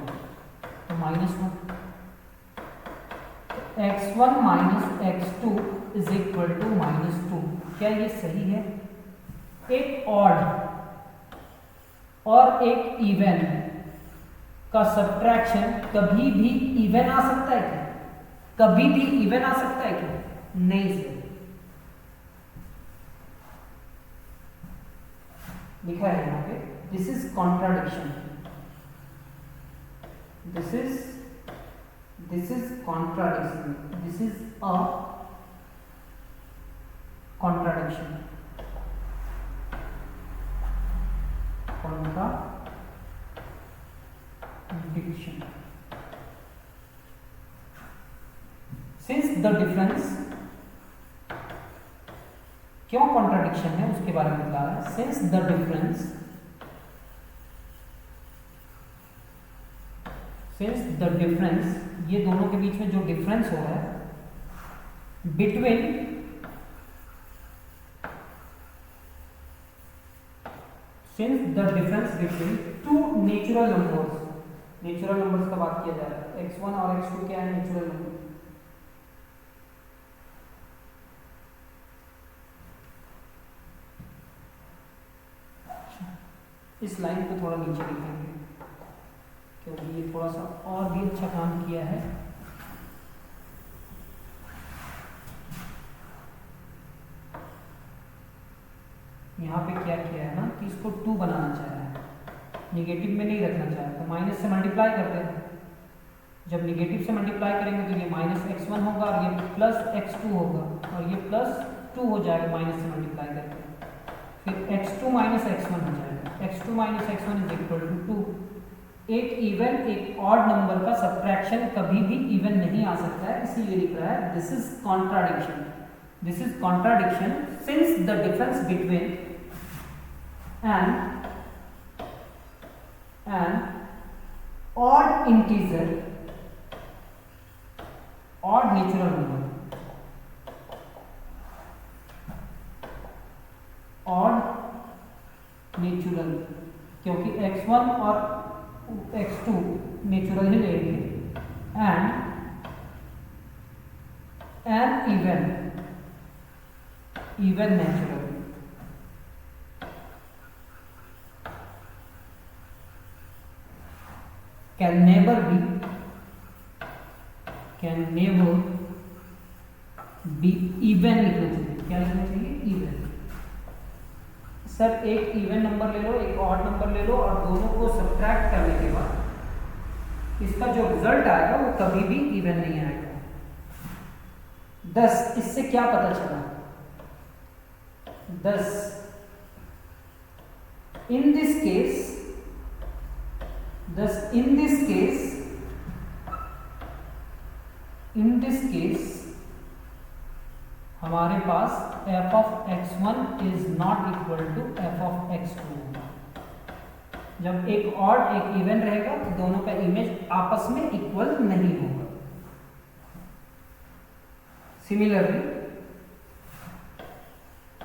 तो -1। x1 - x2 is equal to -2। क्या ये सही है? एक ऑड और एक इवन का सब्ट्रैक्शन कभी भी इवन आ सकता है क्या? कभी भी इवन आ सकता है क्या? नहीं सर। लिखा है यहाँ पे, this is contradiction, this is contradiction, this is a contradiction, contradiction। Since the difference, क्यों कॉन्ट्राडिक्शन है उसके बारे में बता रहा है। Since the difference, ये दोनों के बीच में जो डिफरेंस हो रहा है बिटवीन टू नेचुरल नंबर्स का बात किया जा रहा है। x1 और x2 क्या है? Natural number. इस लाइन को थोड़ा नीचे लिखेंगे क्योंकि ये थोड़ा सा और भी अच्छा काम किया है। यहाँ पे क्या किया है ना कि इसको 2 बनाना चाह रहा है, निगेटिव में नहीं रखना चाह रहा, तो माइनस से मल्टीप्लाई करते हैं। जब निगेटिव से मल्टीप्लाई करेंगे तो ये -x1 होगा और ये +x2 होगा और ये +2 हो जाएगा माइनस से मल्टीप्लाई करके। फिर x2 - x1 हो जाएगा, x2 - x1 = 2। एक इवन एक ऑड नंबर का सब्ट्रैक्शन कभी भी इवन नहीं आ सकता है, इसीलिए लिख रहा है this is contradiction since the difference between an odd integer, odd natural number, odd natural, क्योंकि x1 और x2 नेचुरल ही लेंगे, and an even natural, can never be even लिखना चाहिए। क्या लिखना चाहिए? इवन। सर एक इवन नंबर ले लो, एक ऑड नंबर ले लो और दोनों को सब्ट्रैक्ट करने के बाद इसका जो रिजल्ट आएगा वो कभी भी इवन नहीं आएगा। 10, इससे क्या पता चला? 10 in this case हमारे पास f of x1 is not equal to f of x2 होगा। जब एक ऑड एक इवन रहेगा तो दोनों का इमेज आपस में इक्वल नहीं होगा। सिमिलरली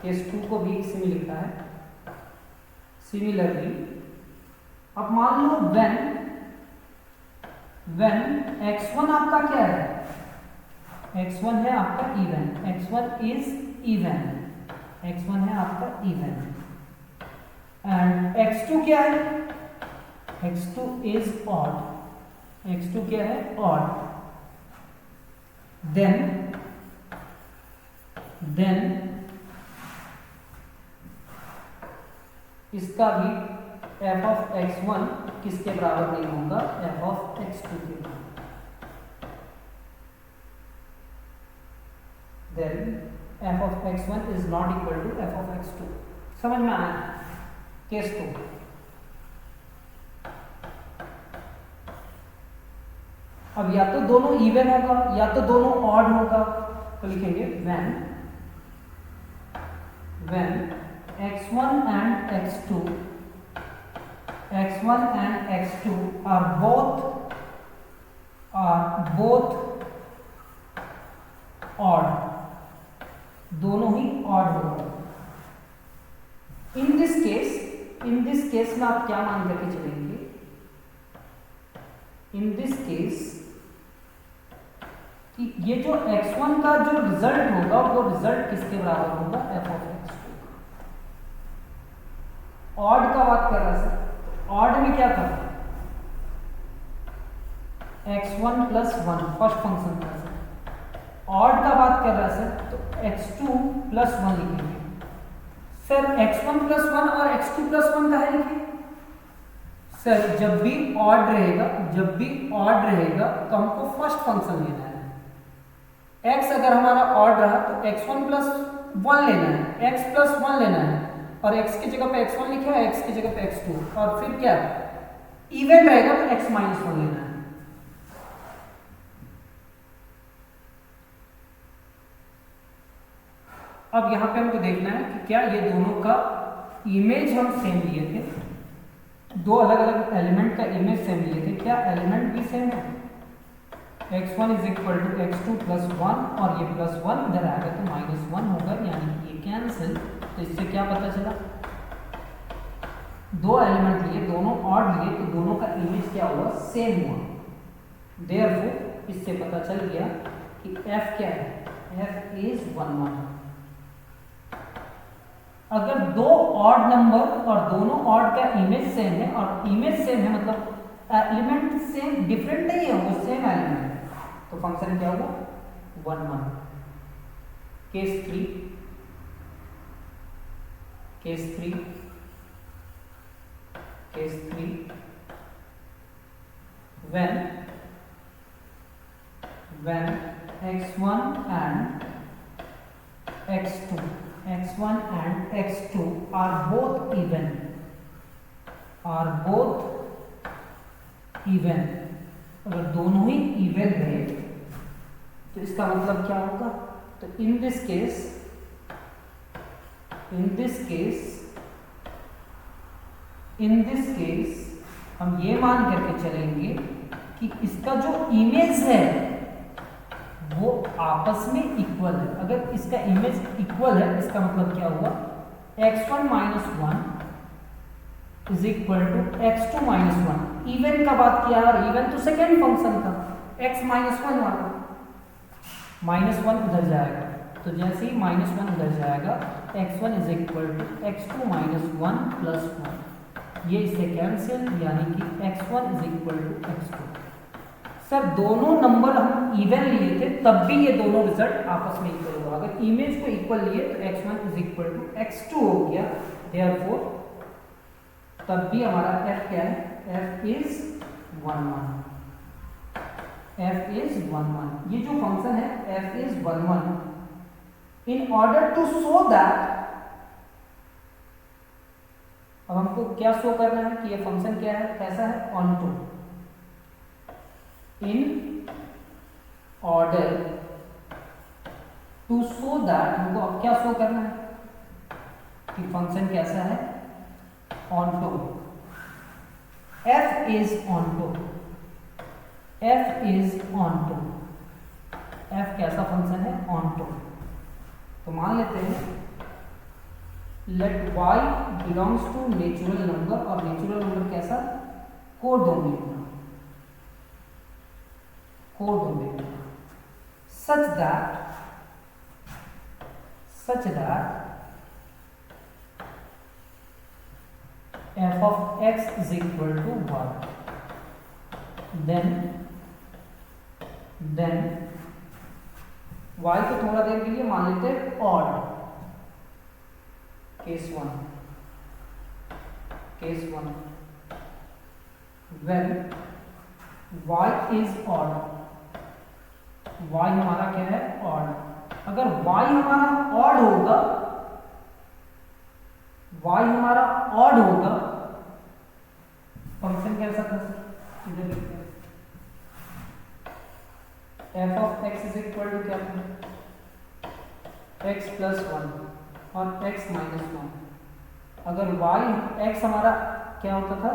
केस 2 को भी इसी में लिखा है। सिमिलरली अब मान लो when x1 आपका क्या है? x1 है आपका even, x1 is even, x1 है आपका इवन, एंड x2 क्या है? x2 इज ऑड, x2 क्या है? ऑड। देन इसका भी f of x1 किसके बराबर नहीं होगा? f of x2 के बराबर। Then f of x1 is not equal to f of x2। समझ में आया? केस 2 अब या तो दोनों इवन होगा या तो दोनों ऑड होगा, तो लिखेंगे when x1 and x2 are both odd, दोनों ही ऑड होगा। इन दिस केस में आप क्या मान करके चलेंगे? इन दिस केस कि ये जो x1 का जो रिजल्ट होगा वो रिजल्ट किसके बराबर होगा? f of x2। ऑड का बात कर रहा है सर, ऑड में क्या था? x1 प्लस 1 फर्स्ट फंक्शन था सर। ऑड का बात कर रहा है सर तो x2 प्लस 1 लिखेंगे। सर x1 प्लस 1 और x2 प्लस 1 का है लिखिए। सर जब भी ऑड रहेगा तो हमको फर्स्ट फंक्शन लेना है। x अगर हमारा ऑड रहा तो x1 प्लस 1 लेना है, x प्लस 1 लेना है, और x की जगह पे x1 लिखा है, x की जगह पे x2, और फिर क्या इवन रहेगा तो x माइनस 1 लेना है। अब यहां पे हमको देखना है कि क्या ये दोनों का इमेज हम सेम लिए थे, दो अलग अलग एलिमेंट का इमेज सेम लिए थे, क्या एलिमेंट भी सेम है? x1 is equal to x2 plus 1 और ये प्लस 1 इधर आएगा तो माइनस 1 होगा, यानी ये कैंसिल। तो इससे क्या पता चला? दो एलिमेंट लिए, दोनों ऑड लिए, तो दोनों का इमेज क्या हुआ? सेम हुआ। देयरफॉर इससे पता चल गया कि f क्या है? f is 1 1। अगर दो ऑड नंबर और दोनों ऑड का इमेज सेम है, और इमेज सेम है मतलब एलिमेंट सेम डिफरेंट नहीं है, वो सेम एलिमेंट है, तो फंक्शन क्या होगा? 1 1। Case 3 when x1 and x2 are both even, अगर दोनों ही इवन रहे तो इसका मतलब क्या होगा? तो इन दिस केस हम ये मान करके चलेंगे कि इसका जो इमेज है वो आपस में इक्वल है। अगर इसका इमेज इक्वल है इसका मतलब क्या हुआ? x1 minus 1 is equal to x2 minus 1। Even का बात किया, और इवन तो सेकेंड फंक्शन था, x माइनस 1 वाला, माइनस 1 उधर जाएगा, तो जैसे ही माइनस 1 उधर जाएगा x1 is equal to x2 minus 1 plus 1, ये इससे कैंसिल, यानी कि x1 is equal to x2। Sir दोनों नंबर हम इवन लिए थे तब भी ये दोनों रिजल्ट आपस में इक्वल हुआ। अगर इमेज को इक्वल लिए तो x1 is equal to x2 हो गया, देयरफॉर तब भी हमारा f क्या है? f is 1 1। f is 1 1, ये जो फंक्शन है f is 1 1, in order to show that, अब हमको क्या शो करना है कि ये फंक्शन क्या है, कैसा है, on to, in order to show that, हमको अब क्या शो करना है कि फंक्शन कैसा है, on to, f is on to, f is on to, f कैसा फंक्शन है, on to। तो मान लेते हैं let y belongs to natural number, और नेचुरल नंबर कैसा, codomain, codomain, such that f of x is equal to 1, then y को थोड़ा देर के लिए मान लेते हैं odd, case 1, when y is odd, y हमारा क्या है, ऑड, अगर y हमारा ऑड होगा, y हमारा ऑड होगा, फंक्शन कैसा था, इधर लिखते हैं f of x is equal to क्या था, x प्लस 1 और x माइनस 1। अगर y x हमारा क्या होता था,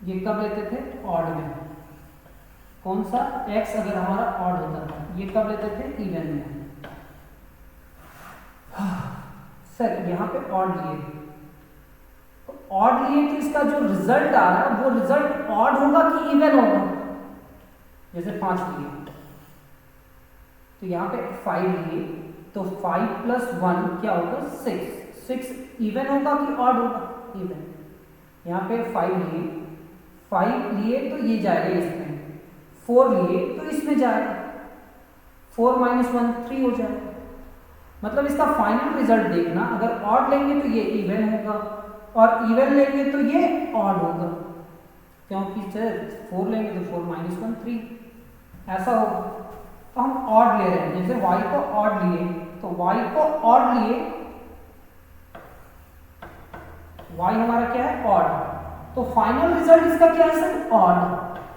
ये कब लेते थे, ऑड में, कौन सा, x अगर हमारा ऑड होता था, ये कब लेते थे, इवन में। सर यहाँ पे ऑड लिए, तो ऑड लिए तो इसका जो रिजल्ट आ रहा है वो रिजल्ट ऑड होगा कि इवन होगा, जैसे 5 लिए तो यहाँ पे 5 लिए तो 5 प्लस 1 क्या होगा, 6 इवन होगा कि ऑड होगा, इवन। यहाँ पे 5 लिए तो ये जाएगा इसमें, 4 लिए तो इसमें जाएगा, 4 माइनस 1 3 हो जाएगा। मतलब इसका फाइनल रिजल्ट देखना, अगर ऑड लेंगे तो ये इवन होगा और इवन लेंगे तो ये ऑड होगा, क्योंकि 4 लेंगे तो 4 माइनस 1 3 ऐसा होगा। तो हम ऑड ले रहे हैं, जैसे y को ऑड लिए तो y को ऑड लिए, y हमारा क्या है, ऑड, तो फाइनल रिजल्ट इसका क्या है सर, ऑड,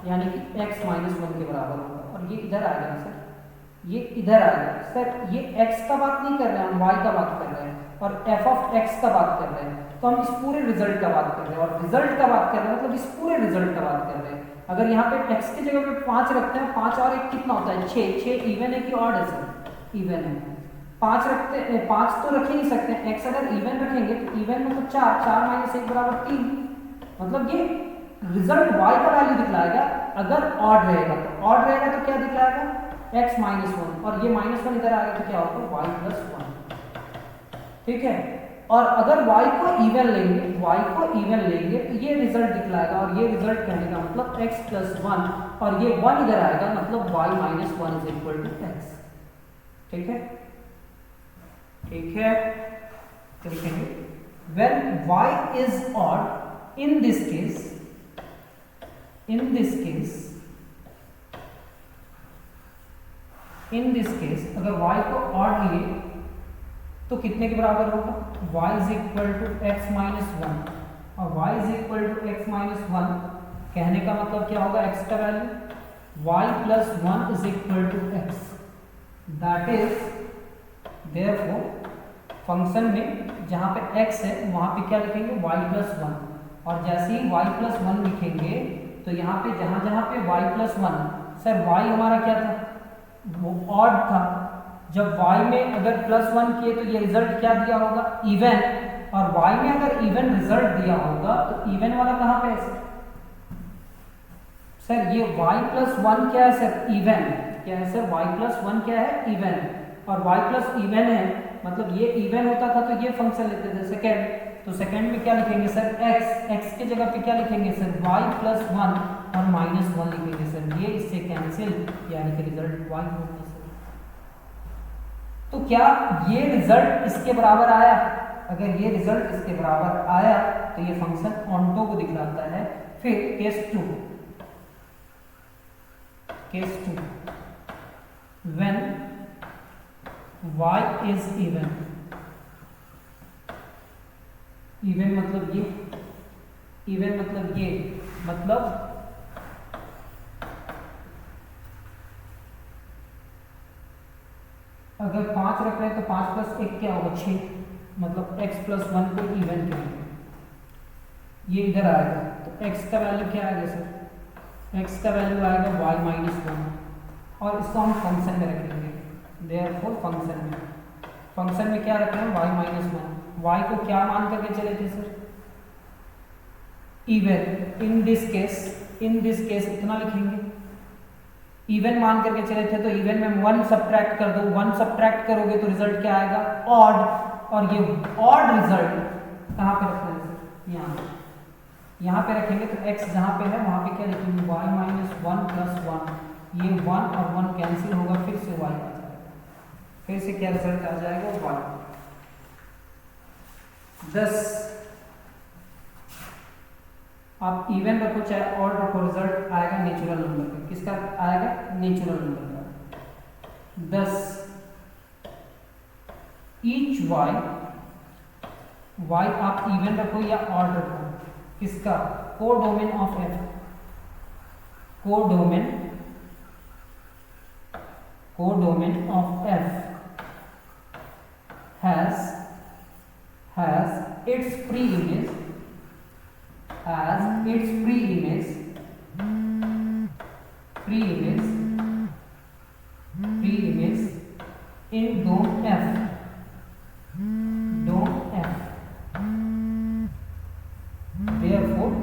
यानी कि x माइनस 1 के बराबर होगा। और ये इधर आ गया सर, ये इधर आ गया सर, ये x का बात नहीं कर रहे हैं हम, y का बात कर रहे हैं, और f of x का बात कर रहे हैं, तो हम इस पूरे रिजल्ट का बात कर रहे हैं, और रिजल्ट का बात कर रहे हैं मतलब इस पूरे रिजल्ट का बात कर रहे हैं। अगर यहाँ पे x की जगह पे 5 रखते हैं, 5 और 1 कितना होता है, 6 इवन है कि ऑड है सर, इवन है। 5 रखते हैं, 5 तो रख ही नहीं सकते, x अगर इवन रखेंगे तो इवन में तो 4 माइनस 1 बराबर 3, मतलब ये रिजल्ट y का वैल्यू दिखलाएगा। अगर ऑड रहेगा तो क्या दिखलाएगा, x माइनस 1, और ये माइनस 1 इधर आ गया तो क्या होगा, y प्लस 1, ठीक है। और अगर y को इवन लेंगे तो ये रिजल्ट दिखलाएगा, और ये रिजल्ट कहने का मतलब x प्लस 1, और ये 1 इधर आएगा मतलब y minus 1 is equal to x, ठीक है। तो लिखेंगे when y is odd, in this case अगर y को ऑड लिए तो कितने के बराबर होगा, y is equal to x minus 1, और y is equal to x minus 1 कहने का मतलब क्या होगा, x का value y plus 1 is equal to x, that is therefore function में जहाँ पे x है वहाँ पे क्या लिखेंगे, y प्लस 1, और जैसे ही y प्लस 1 लिखेंगे तो यहाँ पे जहाँ पे y प्लस 1, सर y हमारा क्या था, वो ऑड था। जब y में अगर प्लस 1 किए तो ये रिजल्ट क्या दिया होगा, इवन, और y में अगर इवन रिजल्ट दिया होगा तो इवन वाला कहाँ पे है सर, ये y प्लस 1 क्या है सर, इवन, क्या है सर, y प्लस 1 क्या है, इवन, और y प्लस इवन है मतलब ये इवन होता था तो ये फंक्शन लेते थे सेकेंड, तो सेकेंड में क्या लिखेंगे सर, x के जगह पे क्या लिखेंगे सर, y प्लस 1 और माइनस 1 लिखेंगे सर, ये इससे कैंसिल, यानी कि रिजल्ट y होगा सर। तो क्या ये रिजल्ट इसके बराबर आया, अगर ये रिजल्ट इसके बराबर आया तो ये फंक्शन ऑन टू को दिखलाता है फिर case 2 when y is even मतलब ये, मतलब अगर 5 रख रहे हैं तो 5 प्लस 1 क्या होगा 6, मतलब x प्लस 1 को इवन करेंगे, ये इधर आएगा तो x का वैल्यू क्या आएगा सर, x का वैल्यू आएगा y माइनस 1 और इसको हम फंक्शन में रखेंगे। देयरफॉर फंक्शन में क्या रख रहे हैं y माइनस 1, y को क्या मान करके चले थे sir, even. In this case इतना लिखेंगे, इवन मान करके चले थे तो इवन में 1 सब्ट्रैक्ट कर दो, 1 सब्ट्रैक्ट करोगे तो रिजल्ट क्या आएगा ऑड, और ये ऑड रिजल्ट कहाँ पे रखना है सर, यहाँ पे रखेंगे तो x जहाँ पे है वहाँ पे क्या लिखेंगे y माइनस 1 प्लस 1, ये 1 और 1 कैंसिल होगा, फिर से y आ जाएगा, फिर से क्या रिजल्ट आ जाएगा y। 10 आप इवन रखो चाहे ऑड रखो, रिजल्ट आएगा नेचुरल नंबर का, किसका आएगा नेचुरल नंबर का। 10 ईच y आप इवन रखो या ऑड रखो, किसका codomain of f, codomain of f has its pre-image in dom f, therefore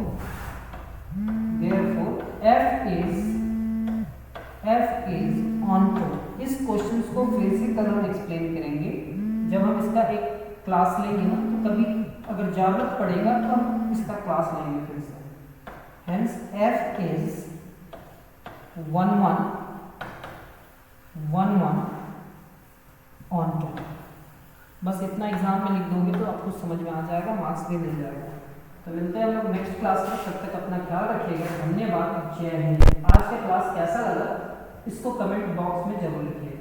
f is onto। इस क्वेश्चंस को फिर से कल हम एक्सप्लेन करेंगे, जब हम इसका एक क्लास लेंगे ना, तो कभी अगर जरूरत पड़ेगा तो हम इसका क्लास लेंगे फिर से। Hence f is 1 1 onto। बस इतना एग्जाम में लिख दोगे तो आपको समझ में आ जाएगा, मार्क्स भी मिल जाएगा। तो मिलते हैं हम लोग नेक्स्ट क्लास में, तब तक अपना ख्याल रखिएगा। धन्यवाद, जय हिंद। आज का क्लास कैसा लगा इसको कमेंट बॉक्स में जरूर लिखिएगा।